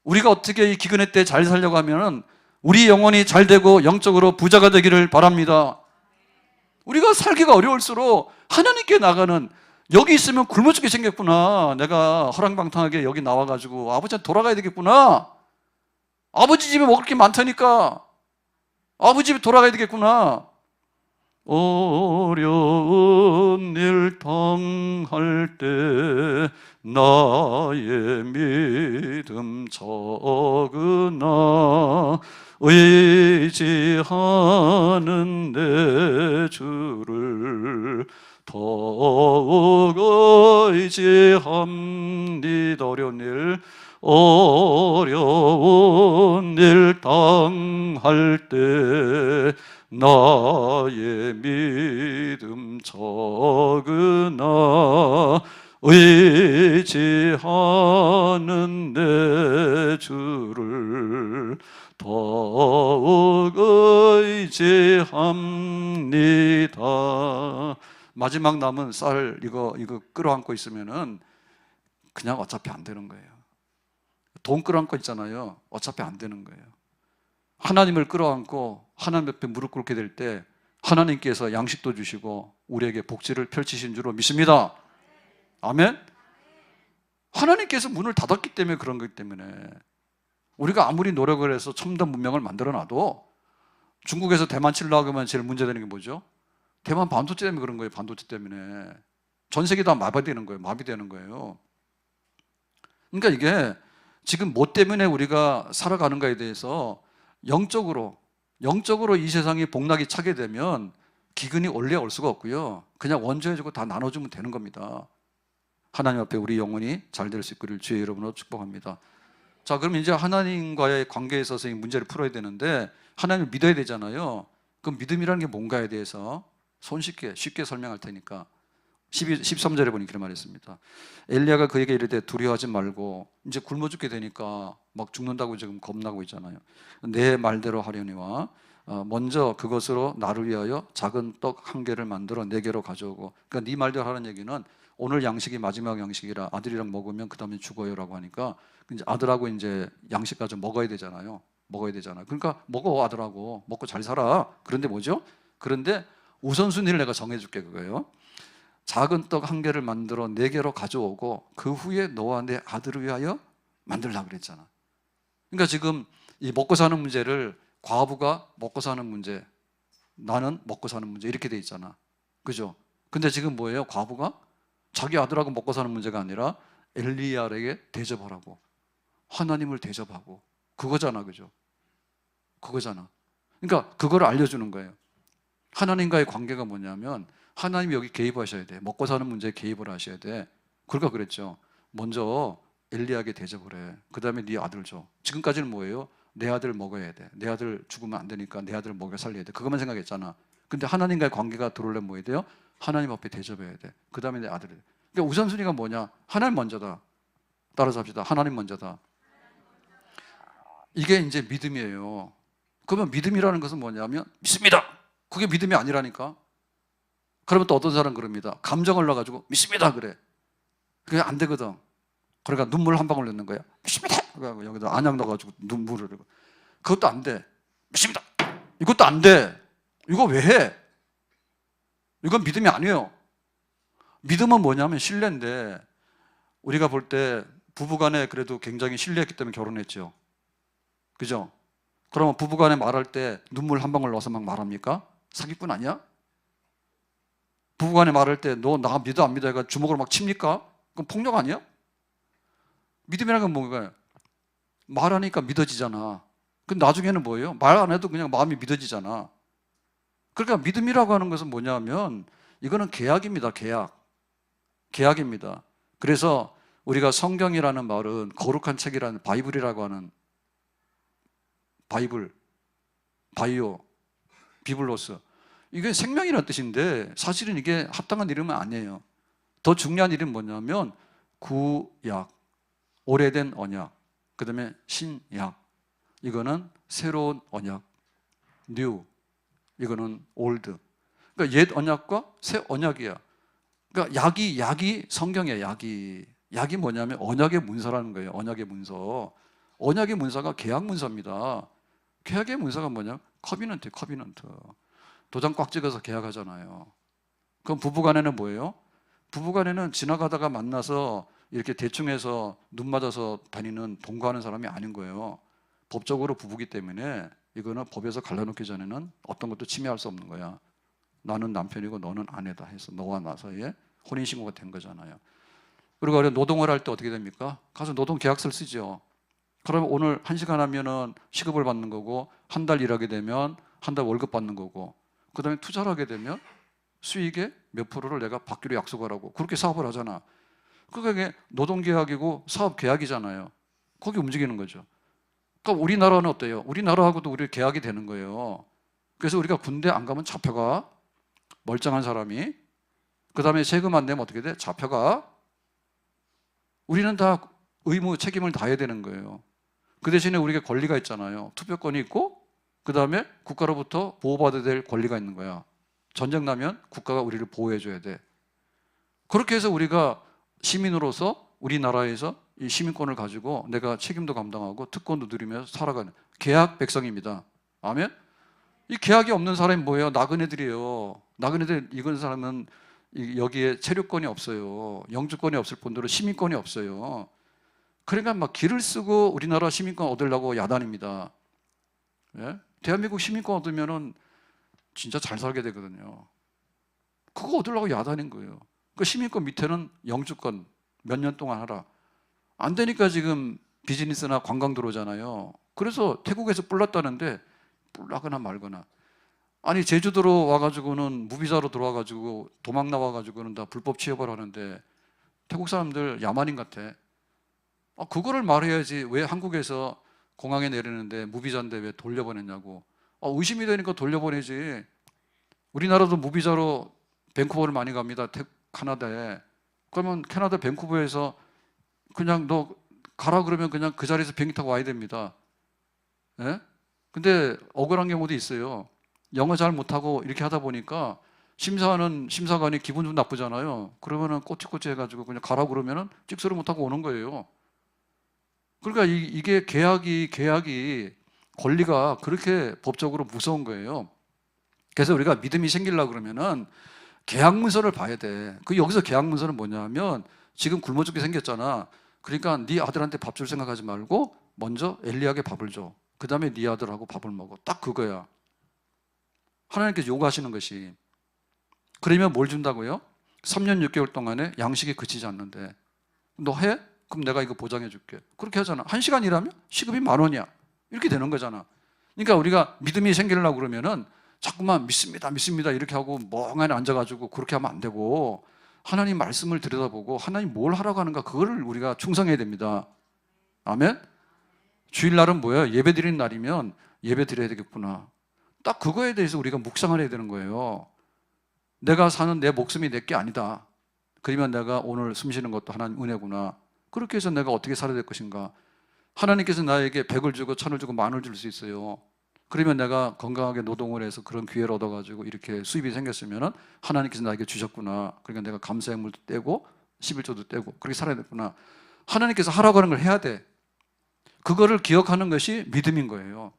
우리가 어떻게 이 기근의 때 잘 살려고 하면은 우리 영혼이 잘 되고 영적으로 부자가 되기를 바랍니다. 우리가 살기가 어려울수록 하나님께 나가는, 여기 있으면 굶어 죽게 생겼구나, 내가 허랑방탕하게 여기 나와가지고 아버지한테 돌아가야 되겠구나, 아버지 집에 먹을 게 많다니까 아버지 집에 돌아가야 되겠구나, 어려운 일 당할 때 나의 믿음 적으나 의지하는 내 주를 더욱 의지합니다. 어려운 일 당할 때 나의 믿음 적으나 의지하는 내 주를 더욱 의지합니다. 마지막 남은 쌀 이거 끌어안고 있으면은 그냥 어차피 안 되는 거예요. 돈 끌어안고 있잖아요. 어차피 안 되는 거예요. 하나님을 끌어안고 하나님 옆에 무릎 꿇게 될 때 하나님께서 양식도 주시고 우리에게 복지를 펼치신 줄로 믿습니다. 아멘. 하나님께서 문을 닫았기 때문에 그런 거기 때문에 우리가 아무리 노력을 해서 첨단 문명을 만들어 놔도 중국에서 대만 치려고 하면 제일 문제되는 게 뭐죠? 대만 반도체 때문에 그런 거예요. 반도체 때문에 전 세계 다 마비되는 거예요. 마비되는 거예요. 그러니까 이게 지금 뭐 때문에 우리가 살아가는가에 대해서 영적으로 이 세상이 복락이 차게 되면 기근이 원래 올 수가 없고요. 그냥 원조해주고 다 나눠주면 되는 겁니다. 하나님 앞에 우리 영혼이 잘 될 수 있기를 주의 이름으로 축복합니다. 자, 그럼 이제 하나님과의 관계에 있어서 이 문제를 풀어야 되는데 하나님을 믿어야 되잖아요. 그럼 믿음이라는 게 뭔가에 대해서 쉽게 설명할 테니까 13절에 보니 그런 말이 있습니다. 엘리야가 그에게 이르되 두려워하지 말고, 이제 굶어 죽게 되니까 막 죽는다고 지금 겁나고 있잖아요. 내 말대로 하려니와 먼저 그것으로 나를 위하여 작은 떡 한 개를 만들어 내게로 가져오고, 그러니까 네 말대로 하는 얘기는 오늘 양식이 마지막 양식이라 아들이랑 먹으면 그 다음에 죽어요라고 하니까 이제 아들하고 이제 양식 가지고 먹어야 되잖아요. 그러니까 먹어, 아들하고 먹고 잘 살아. 그런데 뭐죠? 그런데 우선순위를 내가 정해줄게, 그거예요. 작은 떡 한 개를 만들어 네 개로 가져오고 그 후에 너와 내 아들을 위하여 만들려고 그랬잖아. 그러니까 지금 이 먹고 사는 문제를 과부가 먹고 사는 문제, 나는 먹고 사는 문제 이렇게 돼 있잖아. 그죠? 근데 지금 뭐예요? 과부가 자기 아들하고 먹고 사는 문제가 아니라 엘리야에게 대접하라고, 하나님을 대접하고, 그거잖아. 그죠? 그거잖아. 그러니까 그걸 알려주는 거예요. 하나님과의 관계가 뭐냐면 하나님이 여기 개입하셔야 돼. 먹고 사는 문제에 개입을 하셔야 돼. 그러니까 그랬죠. 먼저 엘리야에게 대접을 해. 그 다음에 네 아들 줘. 지금까지는 뭐예요? 내 아들 먹어야 돼. 내 아들 죽으면 안 되니까 내 아들 먹여 살려야 돼. 그것만 생각했잖아. 근데 하나님과의 관계가 들어오려면 뭐 해야 돼요? 하나님 앞에 대접해야 돼. 그 다음에 내 아들을. 그러니까 우선순위가 뭐냐? 하나님 먼저다. 따라서 합시다. 하나님 먼저다. 이게 이제 믿음이에요. 그러면 믿음이라는 것은 뭐냐면 믿습니다. 그게 믿음이 아니라니까. 그러면 또 어떤 사람은 그럽니다. 감정을 넣어가지고 믿습니다 그래. 그게 안 되거든. 그러니까 눈물 한 방울 넣는 거야. 믿습니다. 여기다 안약 넣어가지고 눈물을. 그것도 안 돼. 믿습니다. 이것도 안 돼. 이거 왜 해? 이건 믿음이 아니에요. 믿음은 뭐냐면 신뢰인데, 우리가 볼 때 부부간에 그래도 굉장히 신뢰했기 때문에 결혼했죠. 그죠? 그러면 부부간에 말할 때 눈물 한 방울 넣어서 막 말합니까? 사기꾼 아니야? 부부간에 말할 때 너 나 믿어 안 믿어 해가 주먹으로 막 칩니까? 그럼 폭력 아니야? 믿음이라는 건 뭔가요? 말하니까 믿어지잖아. 근데 나중에는 뭐예요? 말 안 해도 그냥 마음이 믿어지잖아. 그러니까 믿음이라고 하는 것은 뭐냐면 이거는 계약입니다. 계약입니다. 그래서 우리가 성경이라는 말은 거룩한 책이라는 바이블이라고 하는, 바이오, 비블로스, 이게 생명이라는 뜻인데 사실은 이게 합당한 이름은 아니에요. 더 중요한 이름은 뭐냐면 구약, 오래된 언약, 그 다음에 신약, 이거는 새로운 언약, 뉴, 이거는 올드. 그러니까 옛 언약과 새 언약이야. 그러니까 약이 성경이야. 약이 뭐냐면 언약의 문서라는 거예요. 언약의 문서. 언약의 문서가 계약 문서입니다. 계약의 문서가 뭐냐? 커비넌트. 도장 꽉 찍어서 계약하잖아요. 그럼 부부간에는 뭐예요? 부부간에는 지나가다가 만나서 이렇게 대충 해서 눈 맞아서 다니는 동거하는 사람이 아닌 거예요. 법적으로 부부기 때문에 이거는 법에서 갈라놓기 전에는 어떤 것도 침해할 수 없는 거야. 나는 남편이고 너는 아내다 해서 너와 나 사이에 혼인신고가 된 거잖아요. 그리고 우리가 노동을 할 때 어떻게 됩니까? 가서 노동계약서를 쓰죠. 그러면 오늘 1시간 하면은 시급을 받는 거고, 한 달 일하게 되면 한 달 월급 받는 거고, 그 다음에 투자를 하게 되면 수익의 몇 프로를 내가 받기로 약속을 하고, 그렇게 사업을 하잖아. 그게 노동계약이고 사업계약이잖아요. 거기 움직이는 거죠. 그러니까 우리나라는 어때요? 우리나라하고도 우리 계약이 되는 거예요. 그래서 우리가 군대 안 가면 잡혀가. 멀쩡한 사람이. 그 다음에 세금 안 내면 어떻게 돼? 잡혀가. 우리는 다 의무, 책임을 다해야 되는 거예요. 그 대신에 우리가 권리가 있잖아요. 투표권이 있고, 그 다음에 국가로부터 보호받아야 될 권리가 있는 거야. 전쟁 나면 국가가 우리를 보호해줘야 돼. 그렇게 해서 우리가 시민으로서 우리나라에서 이 시민권을 가지고 내가 책임도 감당하고 특권도 누리면서 살아가는 계약 백성입니다. 아멘? 이 계약이 없는 사람이 뭐예요? 나그네들이에요. 나그네들 이건 사람은 여기에 체류권이 없어요. 영주권이 없을 뿐더러 시민권이 없어요. 그러니까 막 길을 쓰고 우리나라 시민권 얻으려고 야단입니다. 예? 대한민국 시민권 얻으면은 진짜 잘 살게 되거든요. 그거 얻으려고 야단인 거예요. 그 시민권 밑에는 영주권 몇 년 동안 하라. 안 되니까 지금 비즈니스나 관광 들어오잖아요. 그래서 태국에서 뿔났다는데 뿔나거나 말거나. 아니 제주도로 와가지고는 무비자로 들어와가지고 도망 나와가지고는 다 불법 취업을 하는데 태국 사람들 야만인 같아. 그거를 말해야지. 왜 한국에서 공항에 내리는데 무비자인데 왜 돌려보냈냐고. 의심이 되니까 돌려보내지. 우리나라도 무비자로 밴쿠버를 많이 갑니다. 캐나다에. 그러면 캐나다 밴쿠버에서 그냥 너 가라 그러면 그냥 그 자리에서 비행기 타고 와야 됩니다. 예? 근데 억울한 경우도 있어요. 영어 잘 못하고 이렇게 하다 보니까 심사하는 심사관이 기분 좀 나쁘잖아요. 그러면은 꼬치꼬치 해가지고 그냥 가라 그러면은 찍소리 못하고 오는 거예요. 그러니까 이게 계약이 권리가 그렇게 법적으로 무서운 거예요. 그래서 우리가 믿음이 생기려고 그러면은 계약 문서를 봐야 돼. 여기서 계약 문서는 뭐냐면 지금 굶어 죽게 생겼잖아. 그러니까 네 아들한테 밥 줄 생각하지 말고 먼저 엘리야에게 밥을 줘. 그 다음에 네 아들하고 밥을 먹어. 딱 그거야. 하나님께서 요구하시는 것이. 그러면 뭘 준다고요? 3년 6개월 동안에 양식이 그치지 않는데 너 해? 그럼 내가 이거 보장해 줄게. 그렇게 하잖아. 1시간 일하면 시급이 10,000원이야. 이렇게 되는 거잖아. 그러니까 우리가 믿음이 생기려고 그러면은 자꾸만 믿습니다 이렇게 하고 멍하니 앉아가지고 그렇게 하면 안 되고 하나님 말씀을 들여다보고 하나님 뭘 하라고 하는가 그거를 우리가 충성해야 됩니다. 아멘? 주일날은 뭐예요? 예배 드리는 날이면 예배 드려야 되겠구나. 딱 그거에 대해서 우리가 묵상을 해야 되는 거예요. 내가 사는 내 목숨이 내 게 아니다. 그러면 내가 오늘 숨 쉬는 것도 하나님 은혜구나. 그렇게 해서 내가 어떻게 살아야 될 것인가. 하나님께서 나에게 100을 주고 1000을 주고 10,000을 줄 수 있어요. 그러면 내가 건강하게 노동을 해서 그런 기회를 얻어가지고 이렇게 수입이 생겼으면 하나님께서 나에게 주셨구나. 그러니까 내가 감사의 물도 떼고 11조도 떼고 그렇게 살아야 됐구나. 하나님께서 하라고 하는 걸 해야 돼. 그거를 기억하는 것이 믿음인 거예요.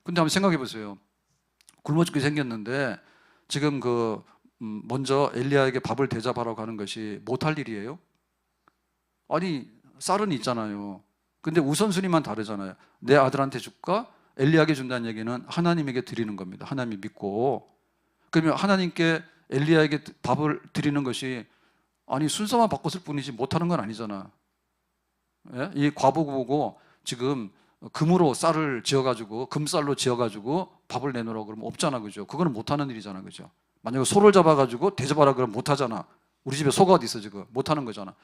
근데 한번 생각해 보세요. 굶어 죽게 생겼는데 지금 먼저 엘리야에게 밥을 대접하라고 하는 것이 못할 일이에요? 아니 쌀은 있잖아요. 근데 우선순위만 다르잖아요. 내 아들한테 줄까? 엘리야에게 준다는 얘기는 하나님에게 드리는 겁니다. 하나님이 믿고. 그러면 하나님께 엘리야에게 밥을 드리는 것이 아니 순서만 바꿨을 뿐이지 못하는 건 아니잖아. 예? 이 과부 보고 지금 금으로 쌀을 지어가지고 금쌀로 지어가지고 밥을 내놓으라고 그러면 없잖아, 그죠? 그거는 못하는 일이잖아, 그죠? 만약에 소를 잡아가지고 대접하라 그러면 못하잖아. 우리 집에 소가 어디 있어 지금? 못하는 거잖아.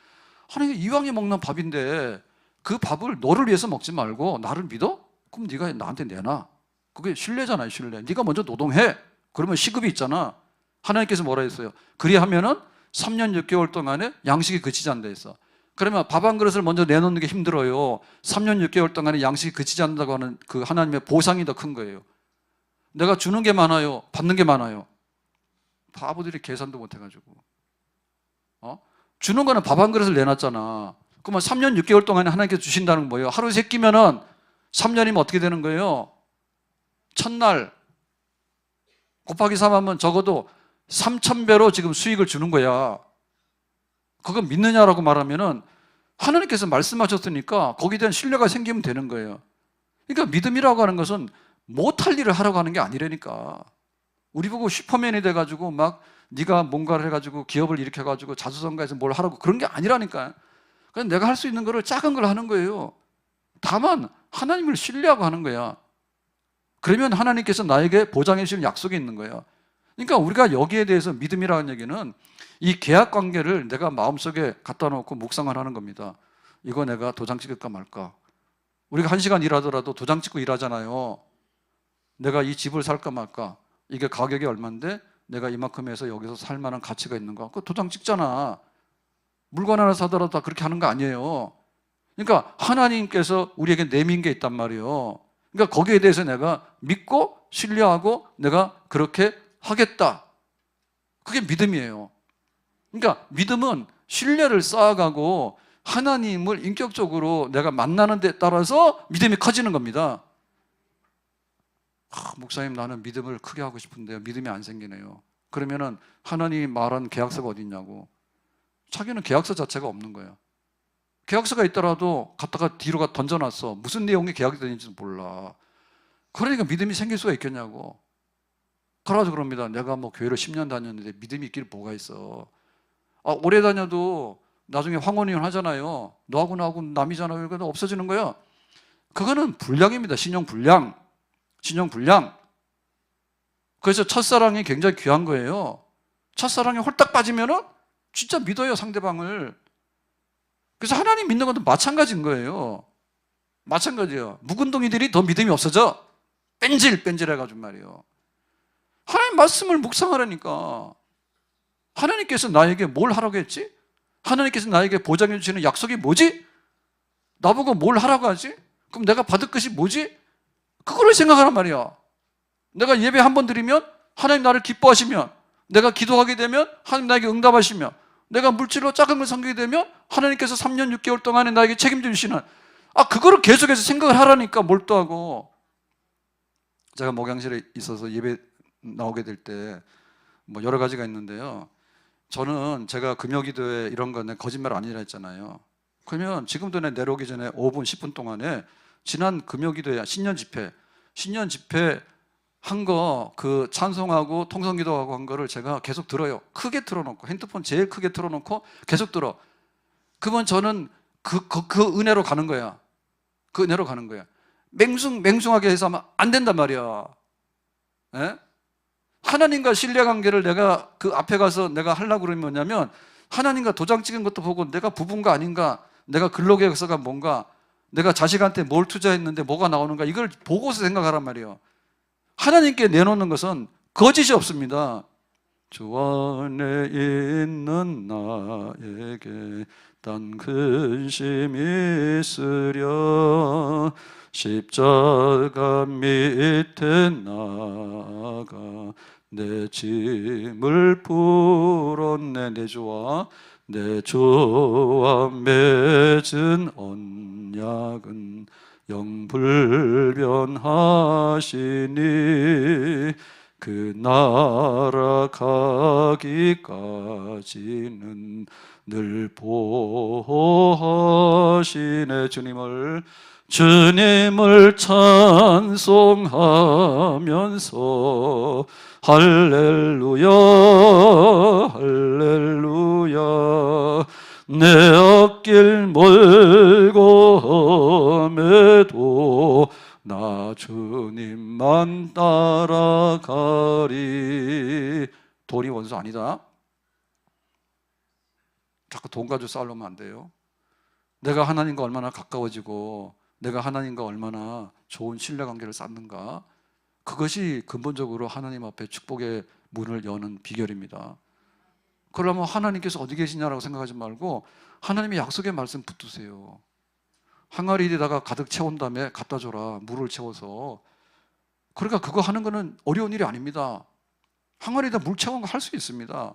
하나님 이왕에 먹는 밥인데 그 밥을 너를 위해서 먹지 말고 나를 믿어? 그럼 네가 나한테 내놔. 그게 신뢰잖아요, 신뢰. 네가 먼저 노동해. 그러면 시급이 있잖아. 하나님께서 뭐라 했어요? 그리하면은 3년 6개월 동안에 양식이 그치지 않는다 했어. 그러면 밥 한 그릇을 먼저 내놓는 게 힘들어요. 3년 6개월 동안에 양식이 그치지 않는다고 하는 그 하나님의 보상이 더 큰 거예요. 내가 주는 게 많아요? 받는 게 많아요? 바보들이 계산도 못 해가지고. 주는 거는 밥 한 그릇을 내놨잖아. 그러면 3년 6개월 동안에 하나님께서 주신다는 건 뭐예요? 하루 세 끼면은 3년이면 어떻게 되는 거예요? 첫날 곱하기 3하면 적어도 3,000배로 지금 수익을 주는 거야. 그거 믿느냐라고 말하면은 하나님께서 말씀하셨으니까 거기에 대한 신뢰가 생기면 되는 거예요. 그러니까 믿음이라고 하는 것은 못할 일을 하라고 하는 게 아니라니까. 우리 보고 슈퍼맨이 돼가지고 막 네가 뭔가를 해가지고 기업을 일으켜가지고 자수성가해서 뭘 하라고 그런 게 아니라니까. 그냥 내가 할 수 있는 거를 작은 걸 하는 거예요. 다만 하나님을 신뢰하고 하는 거야. 그러면 하나님께서 나에게 보장해 주시는 약속이 있는 거예요. 그러니까 우리가 여기에 대해서 믿음이라는 얘기는 이 계약 관계를 내가 마음속에 갖다 놓고 묵상을 하는 겁니다. 이거 내가 도장 찍을까 말까. 우리가 1시간 일하더라도 도장 찍고 일하잖아요. 내가 이 집을 살까 말까. 이게 가격이 얼마인데 내가 이만큼 해서 여기서 살 만한 가치가 있는가. 그거 도장 찍잖아. 물건 하나 사더라도 다 그렇게 하는 거 아니에요. 그러니까 하나님께서 우리에게 내민 게 있단 말이에요. 그러니까 거기에 대해서 내가 믿고 신뢰하고 내가 그렇게 하겠다. 그게 믿음이에요. 그러니까 믿음은 신뢰를 쌓아가고 하나님을 인격적으로 내가 만나는 데 따라서 믿음이 커지는 겁니다. 목사님, 나는 믿음을 크게 하고 싶은데요, 믿음이 안 생기네요. 그러면은 하나님이 말한 계약서가 어디 있냐고. 자기는 계약서 자체가 없는 거예요. 계약서가 있더라도 갖다가 뒤로 던져놨어. 무슨 내용이 계약이 되는지 몰라. 그러니까 믿음이 생길 수가 있겠냐고. 그래가지고 그럽니다. 내가 뭐 교회를 10년 다녔는데 믿음이 있길 뭐가 있어. 오래 다녀도 나중에 황혼이혼 하잖아요. 너하고 나하고 남이잖아요. 그래도 없어지는 거야. 그거는 불량입니다. 신용 불량. 신용 불량. 그래서 첫사랑이 굉장히 귀한 거예요. 첫사랑에 홀딱 빠지면은 진짜 믿어요, 상대방을. 그래서 하나님 믿는 것도 마찬가지인 거예요. 마찬가지예요. 묵은둥이들이 더 믿음이 없어져. 뺀질 해가지고 말이에요. 하나님 말씀을 묵상하라니까. 하나님께서 나에게 뭘 하라고 했지? 하나님께서 나에게 보장해 주시는 약속이 뭐지? 나보고 뭘 하라고 하지? 그럼 내가 받을 것이 뭐지? 그거를 생각하란 말이야. 내가 예배 한 번 드리면 하나님 나를 기뻐하시면, 내가 기도하게 되면 하나님 나에게 응답하시며, 내가 물질로 작은 걸 섬기게 되면 하나님께서 3년 6개월 동안에 나에게 책임져 주시는, 그거를 계속해서 생각을 하라니까. 몰두하고. 제가 목양실에 있어서 예배 나오게 될 때 뭐 여러 가지가 있는데요, 저는 제가 금요기도에 이런 거 거짓말 아니라 했잖아요. 그러면 지금도 내려오기 전에 5분 10분 동안에 지난 금요기도에 신년 집회 한 거, 그 찬송하고 통성기도하고 한 거를 제가 계속 들어요. 크게 틀어놓고, 핸드폰 제일 크게 틀어놓고 계속 들어. 그러면 저는 그 은혜로 가는 거야. 그 은혜로 가는 거야. 맹숭하게 해서 하면 안 된단 말이야. 예? 하나님과 신뢰관계를 내가 그 앞에 가서 내가 하려고 그러면 뭐냐면, 하나님과 도장 찍은 것도 보고 내가 부부인가 아닌가, 내가 근로계획서가 뭔가, 내가 자식한테 뭘 투자했는데 뭐가 나오는가, 이걸 보고서 생각하란 말이에요. 하나님께 내놓는 것은 거짓이 없습니다. 주 안에 있는 나에게 단 근심이 있으랴. 십자가 밑에 나가 내 짐을 풀었네. 내 주와 맺은 언약은 영불변하시니 그 나라 가기까지는 늘 보호하시네. 주님을 찬송하면서 할렐루야 할렐루야. 내 앞길 멀고 험해도 나 주님만 따라가리. 돈이 원수 아니다. 자꾸 돈 가지고 싸우려면 안 돼요. 내가 하나님과 얼마나 가까워지고 내가 하나님과 얼마나 좋은 신뢰관계를 쌓는가, 그것이 근본적으로 하나님 앞에 축복의 문을 여는 비결입니다. 그러면 하나님께서 어디 계시냐라고 생각하지 말고 하나님의 약속의 말씀 붙드세요. 항아리에다가 가득 채운 다음에 갖다 줘라, 물을 채워서. 그러니까 그거 하는 거는 어려운 일이 아닙니다. 항아리에다 물 채운 거 할 수 있습니다.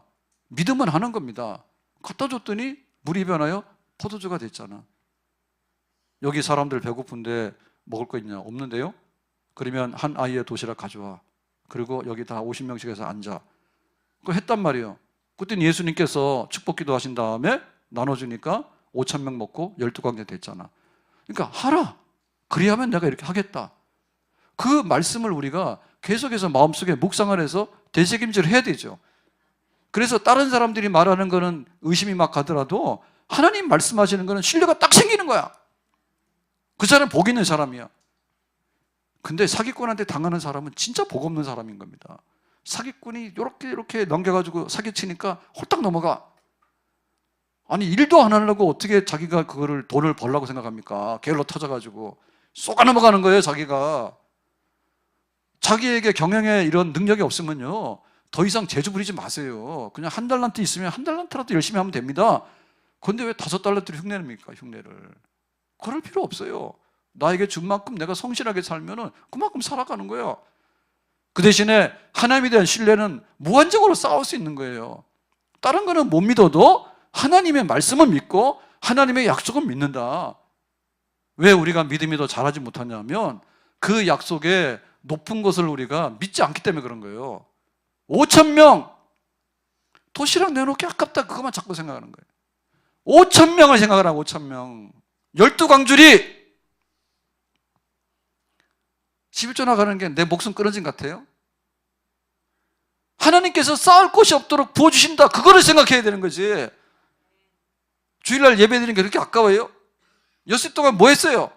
믿으면 하는 겁니다. 갖다 줬더니 물이 변하여 포도주가 됐잖아. 여기 사람들 배고픈데 먹을 거 있냐? 없는데요? 그러면 한 아이의 도시락 가져와. 그리고 여기 다 50명씩 해서 앉아. 그거 했단 말이에요. 그때 예수님께서 축복기도 하신 다음에 나눠주니까 5,000명 먹고 12광제 됐잖아. 그러니까 하라. 그리하면 내가 이렇게 하겠다. 그 말씀을 우리가 계속해서 마음속에 묵상을 해서 되새김질을 해야 되죠. 그래서 다른 사람들이 말하는 거는 의심이 막 가더라도 하나님 말씀하시는 거는 신뢰가 딱 생기는 거야. 그 사람은 복 있는 사람이야. 근데 사기꾼한테 당하는 사람은 진짜 복 없는 사람인 겁니다. 사기꾼이 이렇게 넘겨가지고 사기치니까 홀딱 넘어가. 아니 일도 안 하려고 어떻게 자기가 그거를 돈을 벌라고 생각합니까? 게을러 터져가지고 쏘가 넘어가는 거예요. 자기에게 경영에 이런 능력이 없으면요 더 이상 재주 부리지 마세요. 그냥 한 달란트 있으면 한 달란트라도 열심히 하면 됩니다. 근데 왜 5달란트를 흉내냅니까? 흉내를. 그럴 필요 없어요. 나에게 준 만큼 내가 성실하게 살면은 그만큼 살아가는 거예요. 그 대신에 하나님에 대한 신뢰는 무한적으로 쌓을 수 있는 거예요. 다른 거는 못 믿어도 하나님의 말씀은 믿고 하나님의 약속은 믿는다. 왜 우리가 믿음이 더 잘하지 못하냐면 그 약속의 높은 것을 우리가 믿지 않기 때문에 그런 거예요. 5,000명 도시락 내놓기 아깝다. 그것만 자꾸 생각하는 거예요. 5,000명을 생각을 하고 5,000명 12광줄이 11조 나가는 게 내 목숨 끊어진 것 같아요? 하나님께서 쌓을 곳이 없도록 부어주신다. 그거를 생각해야 되는 거지. 주일날 예배 드리는 게 그렇게 아까워요? 엿새 동안 뭐 했어요?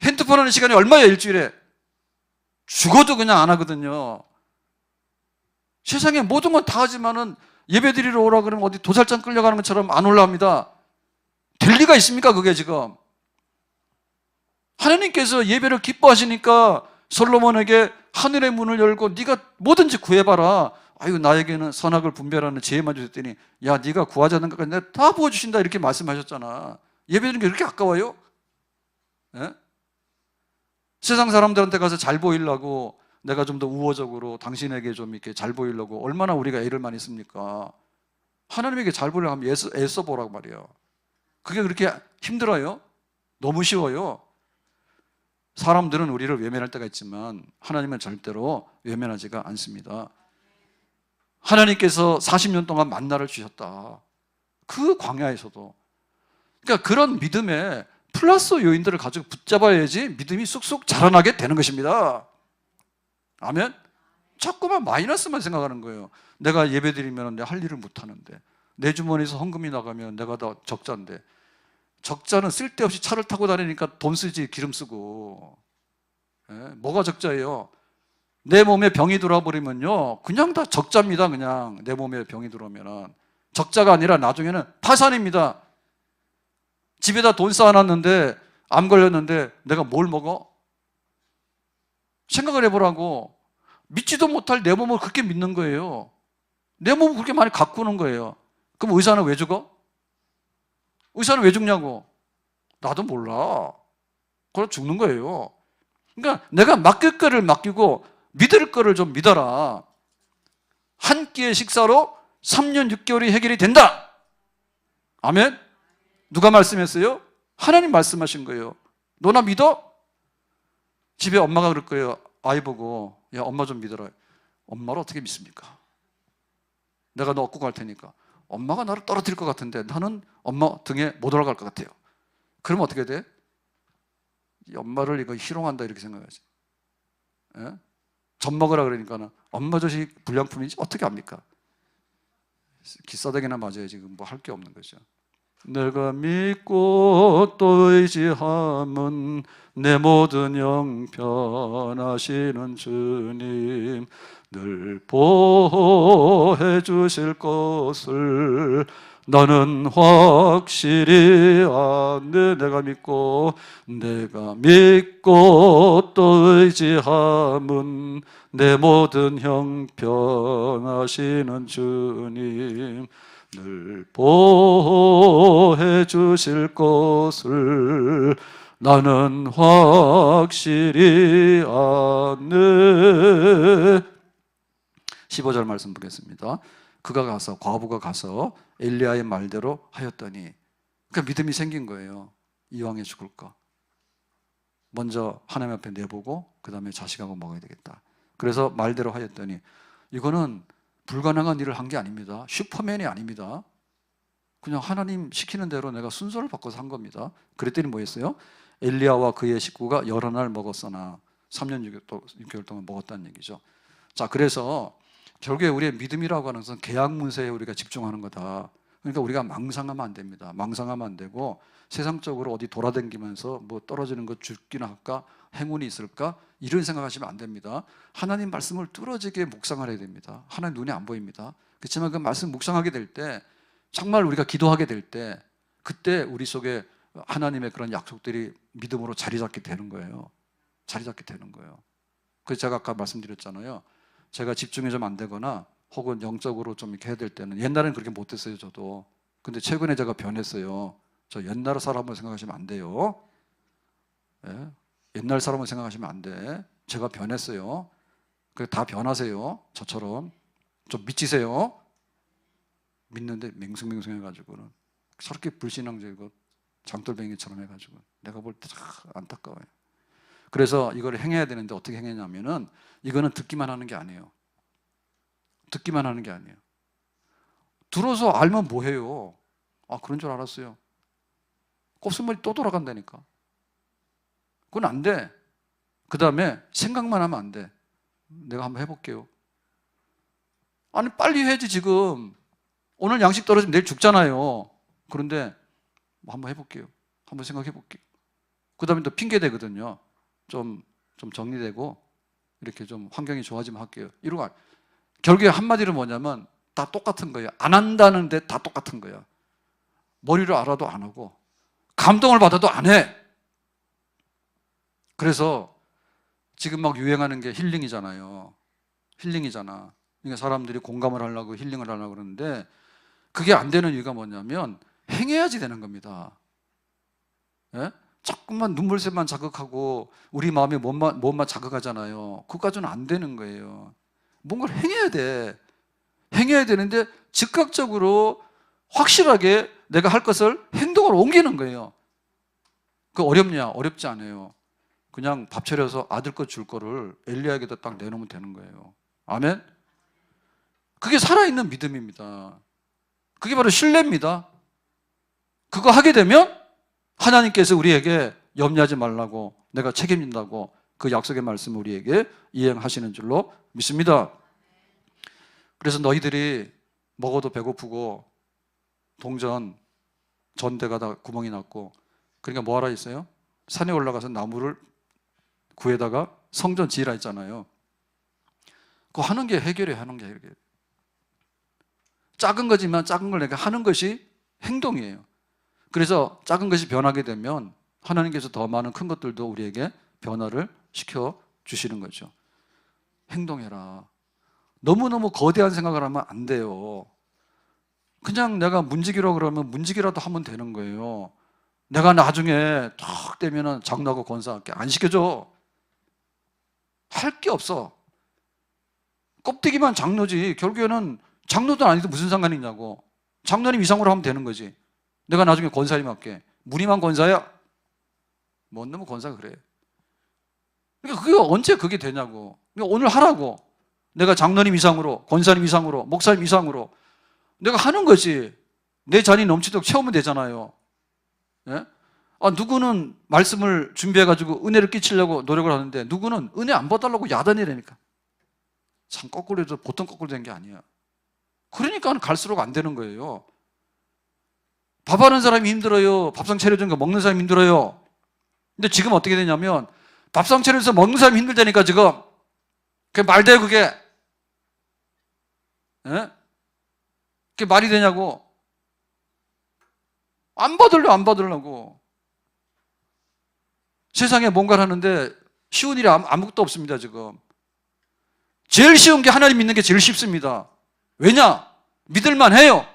핸드폰 하는 시간이 얼마예요 일주일에? 죽어도 그냥 안 하거든요. 세상에 모든 건 다 하지만은 예배 드리러 오라 그러면 어디 도살장 끌려가는 것처럼 안 올라옵니다. 될 리가 있습니까 그게 지금? 하나님께서 예배를 기뻐하시니까 솔로몬에게 하늘의 문을 열고 네가 뭐든지 구해봐라. 아유 나에게는 선악을 분별하는 지혜만 주셨더니 야 네가 구하자는 것까지 내가 다 부어주신다 이렇게 말씀하셨잖아. 예배드리는 게 그렇게 아까워요? 예? 세상 사람들한테 가서 잘 보이려고 내가 좀 더 우호적으로 당신에게 좀 이렇게 잘 보이려고 얼마나 우리가 애를 많이 씁니까? 하나님에게 잘 보이려고 하면 애써 보라고 말이에요. 그게 그렇게 힘들어요? 너무 쉬워요. 사람들은 우리를 외면할 때가 있지만 하나님은 절대로 외면하지가 않습니다. 하나님께서 40년 동안 만나를 주셨다. 그 광야에서도. 그러니까 그런 믿음에 플러스 요인들을 가지고 붙잡아야지 믿음이 쑥쑥 자라나게 되는 것입니다. 아멘? 자꾸만 마이너스만 생각하는 거예요. 내가 예배 드리면 내가 할 일을 못하는데 내 주머니에서 헌금이 나가면 내가 더 적자인데 적자는 쓸데없이 차를 타고 다니니까 돈 쓰지 기름 쓰고. 예? 뭐가 적자예요? 내 몸에 병이 들어버리면요 그냥 다 적자입니다. 그냥 내 몸에 병이 들어오면 적자가 아니라 나중에는 파산입니다. 집에다 돈 쌓아놨는데 암 걸렸는데 내가 뭘 먹어? 생각을 해보라고. 믿지도 못할 내 몸을 그렇게 믿는 거예요. 내 몸을 그렇게 많이 가꾸는 거예요. 그럼 의사는 왜 죽어? 의사는 왜 죽냐고? 나도 몰라. 그래 죽는 거예요. 그러니까 내가 맡길 거를 맡기고 믿을 거를 좀 믿어라. 한 끼의 식사로 3년 6개월이 해결이 된다. 아멘? 누가 말씀했어요? 하나님 말씀하신 거예요. 너나 믿어? 집에 엄마가 그럴 거예요. 아이 보고 야 엄마 좀 믿어라. 엄마를 어떻게 믿습니까? 내가 너 얻고 갈 테니까. 엄마가 나를 떨어뜨릴 것 같은데 나는 엄마 등에 못 올라갈 것 같아요. 그러면 어떻게 돼? 이 엄마를 이거 희롱한다 이렇게 생각하지. 예? 젖 먹으라 그러니까는 엄마 젖이 불량품인지 어떻게 압니까? 기싸대기나 맞아야지. 지금 뭐 할 게 없는 거죠. 내가 믿고 또 의지함은 내 모든 형편하시는 주님 늘 보호해 주실 것을 나는 확실히 아네. 내가 믿고 또 의지함은 내 모든 형편하시는 주님 늘 보호해 주실 것을 나는 확실히 아네. 15절 말씀 보겠습니다. 과부가 가서 엘리야의 말대로 하였더니 그러니까 믿음이 생긴 거예요. 이왕에 죽을까? 먼저 하나님 앞에 내보고 그 다음에 자식하고 먹어야 되겠다. 그래서 말대로 하였더니 이거는 불가능한 일을 한 게 아닙니다. 슈퍼맨이 아닙니다. 그냥 하나님 시키는 대로 내가 순서를 바꿔서 한 겁니다. 그랬더니 뭐 했어요? 엘리야와 그의 식구가 여러 날 먹었으나 3년 6개월 동안 먹었다는 얘기죠. 자, 그래서 결국에 우리의 믿음이라고 하는 것은 계약 문서에 우리가 집중하는 거다. 그러니까 우리가 망상하면 안 됩니다. 망상하면 안 되고 세상적으로 어디 돌아다니면서 뭐 떨어지는 거 죽기나 할까? 행운이 있을까? 이런 생각하시면 안 됩니다. 하나님 말씀을 뚫어지게 묵상을 해야 됩니다. 하나님 눈에 안 보입니다. 그렇지만 그 말씀 묵상하게 될 때, 정말 우리가 기도하게 될 때, 그때 우리 속에 하나님의 그런 약속들이 믿음으로 자리 잡게 되는 거예요. 자리 잡게 되는 거예요. 그래서 제가 아까 말씀드렸잖아요. 제가 집중이 좀 안 되거나 혹은 영적으로 좀 이렇게 해야 될 때는, 옛날에는 그렇게 못했어요, 저도. 근데 최근에 제가 변했어요. 저 옛날 사람을 생각하시면 안 돼요. 예? 옛날 사람을 생각하시면 안 돼. 제가 변했어요. 다 변하세요. 저처럼. 좀 믿으세요. 믿는데 맹숭맹숭해가지고는 저렇게 불신앙적이고 장돌뱅이처럼 해가지고 내가 볼 때 참 안타까워요. 그래서 이걸 행해야 되는데 어떻게 행했냐면은, 이거는 듣기만 하는 게 아니에요. 듣기만 하는 게 아니에요. 들어서 알면 뭐해요? 아, 그런 줄 알았어요. 곱슬머리 또 돌아간다니까. 그건 안 돼. 그 다음에 생각만 하면 안 돼. 내가 한번 해볼게요. 아니, 빨리 해야지. 지금 오늘 양식 떨어지면 내일 죽잖아요. 그런데 뭐 한번 해볼게요. 한번 생각해 볼게요. 그 다음에 또 핑계 대거든요. 좀 정리되고 이렇게 좀 환경이 좋아지면 할게요. 이러고 결국에 한마디로 뭐냐면 다 똑같은 거예요. 안 한다는데 다 똑같은 거예요. 머리로 알아도 안 하고 감동을 받아도 안 해. 그래서 지금 막 유행하는 게 힐링이잖아요. 힐링이잖아. 그러니까 사람들이 공감을 하려고 힐링을 하려고 그러는데, 그게 안 되는 이유가 뭐냐면 행해야지 되는 겁니다. 예? 자꾸만 눈물샘만 자극하고 우리 마음이 몸만 자극하잖아요. 그것까지는 안 되는 거예요. 뭔가를 행해야 돼. 행해야 되는데 즉각적으로 확실하게 내가 할 것을 행동으로 옮기는 거예요. 그 어렵냐? 어렵지 않아요. 그냥 밥 차려서 아들 것 줄 거를 엘리야에게다 딱 내놓으면 되는 거예요. 아멘? 그게 살아있는 믿음입니다. 그게 바로 신뢰입니다. 그거 하게 되면 하나님께서 우리에게 염려하지 말라고, 내가 책임진다고 그 약속의 말씀을 우리에게 이행하시는 줄로 믿습니다. 그래서 너희들이 먹어도 배고프고 동전 전대가 다 구멍이 났고, 그러니까 뭐 하라 했어요? 산에 올라가서 나무를 구해다가 성전 지으라 했잖아요. 그거 하는 게 해결이에요. 하는 게 해결이에요. 작은 거지만 작은 걸 내가 하는 것이 행동이에요. 그래서 작은 것이 변하게 되면 하나님께서 더 많은 큰 것들도 우리에게 변화를 시켜 주시는 거죠. 행동해라. 너무너무 거대한 생각을 하면 안 돼요. 그냥 내가 문지기라고 그러면 문지기라도 하면 되는 거예요. 내가 나중에 탁 되면은 장로하고 권사할게 안 시켜줘. 할 게 없어. 껍데기만 장로지. 결국에는 장로도 아니도 무슨 상관이 있냐고. 장로님 이상으로 하면 되는 거지. 내가 나중에 권사님 할게. 무늬만 권사야? 뭔 놈의 권사가 그래. 그러니까 그게 언제 그게 되냐고. 그러니까 오늘 하라고. 내가 장로님 이상으로, 권사님 이상으로, 목사님 이상으로 내가 하는 거지. 내 잔이 넘치도록 채우면 되잖아요. 예? 누구는 말씀을 준비해가지고 은혜를 끼치려고 노력을 하는데, 누구는 은혜 안 받아달라고 야단이라니까. 참 거꾸로 해도 보통 거꾸로 된 게 아니야. 그러니까 갈수록 안 되는 거예요. 밥하는 사람이 힘들어요. 밥상 차려주는 거 먹는 사람이 힘들어요. 근데 지금 어떻게 되냐면 밥상 차려서 먹는 사람이 힘들다니까 지금. 그게 말돼 그게? 예? 그게 말이 되냐고. 안 받으려고. 세상에 뭔가를 하는데 쉬운 일이 아무것도 없습니다 지금. 제일 쉬운 게 하나님 믿는 게 제일 쉽습니다. 왜냐? 믿을만 해요.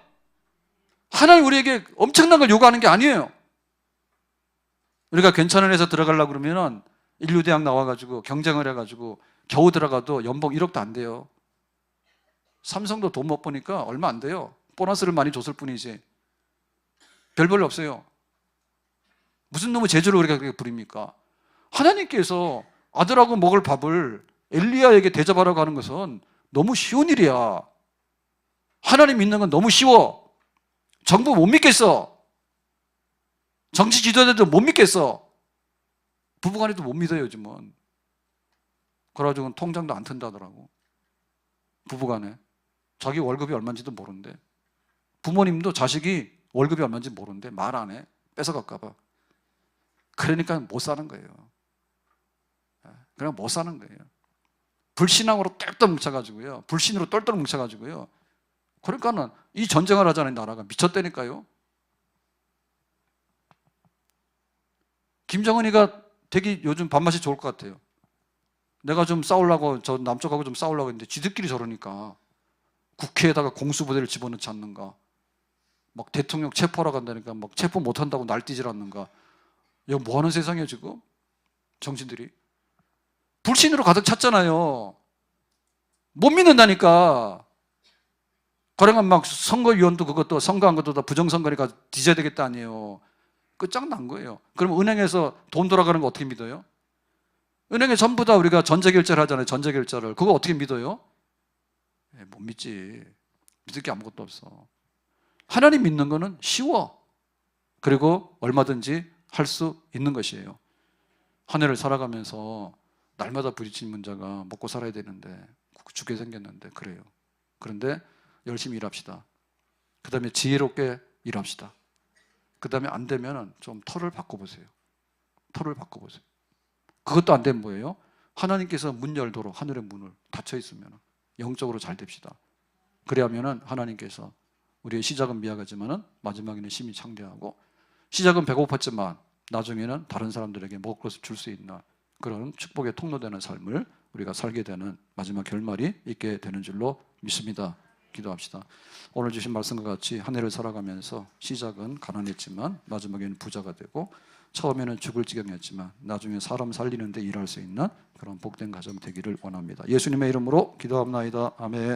하나님 우리에게 엄청난 걸 요구하는 게 아니에요. 우리가 괜찮은 회사 들어가려고 그러면은 인류대학 나와가지고 경쟁을 해가지고 겨우 들어가도 연봉 1억도 안 돼요. 삼성도 돈 못 버니까 얼마 안 돼요. 보너스를 많이 줬을 뿐이지 별 볼 없어요. 무슨 놈의 재주를 우리가 그렇게 부립니까? 하나님께서 아들하고 먹을 밥을 엘리야에게 대접하라고 하는 것은 너무 쉬운 일이야. 하나님 믿는 건 너무 쉬워. 정부 못 믿겠어. 정치 지도자들도 못 믿겠어. 부부간에도 못 믿어요, 요즘은. 그래가지고 통장도 안 튼다더라고. 부부간에. 자기 월급이 얼마인지도 모르는데. 부모님도 자식이 월급이 얼마인지 모르는데 말 안 해. 뺏어갈까봐. 그러니까 못 사는 거예요. 그냥 못 사는 거예요. 불신앙으로 똘똘 뭉쳐가지고요. 불신으로 똘똘 뭉쳐가지고요. 그러니까는 이 전쟁을 하자는 나라가 미쳤다니까요. 김정은이가 되게 요즘 밥맛이 좋을 것 같아요. 내가 좀 싸우려고, 저 남쪽하고 좀 싸우려고 했는데 지들끼리 저러니까 국회에다가 공수부대를 집어넣지 않는가, 막 대통령 체포하러 간다니까 막 체포 못한다고 날뛰질 않는가. 이거 뭐 하는 세상이에요 지금? 정신들이 불신으로 가득 찼잖아요. 못 믿는다니까. 그러면 막 선거위원도 그것도 선거한 것도 다 부정선거니까 뒤져야 되겠다 아니에요. 끝장난 거예요. 그럼 은행에서 돈 돌아가는 거 어떻게 믿어요? 은행에 전부 다 우리가 전자결제를 하잖아요. 전자결제를. 그거 어떻게 믿어요? 못 믿지. 믿을 게 아무것도 없어. 하나님 믿는 거는 쉬워. 그리고 얼마든지 할 수 있는 것이에요. 한 해를 살아가면서 날마다 부딪힌 문제가 먹고 살아야 되는데 죽게 생겼는데 그래요. 그런데 열심히 일합시다. 그 다음에 지혜롭게 일합시다. 그 다음에 안 되면 좀 털을 바꿔보세요. 털을 바꿔보세요. 그것도 안 되면 뭐예요? 하나님께서 문 열도록 하늘의 문을 닫혀 있으면 영적으로 잘 됩시다. 그래야면은 하나님께서 우리의 시작은 미약하지만은 마지막에는 심히 창대하고, 시작은 배고팠지만 나중에는 다른 사람들에게 먹을 것을 줄 수 있는 그런 축복의 통로되는 삶을 우리가 살게 되는 마지막 결말이 있게 되는 줄로 믿습니다. 기도합시다. 오늘 주신 말씀과 같이 한 해를 살아가면서 시작은 가난했지만 마지막에는 부자가 되고, 처음에는 죽을 지경이었지만 나중에 사람 살리는 데 일할 수 있는 그런 복된 가정 되기를 원합니다. 예수님의 이름으로 기도합나이다. 아멘.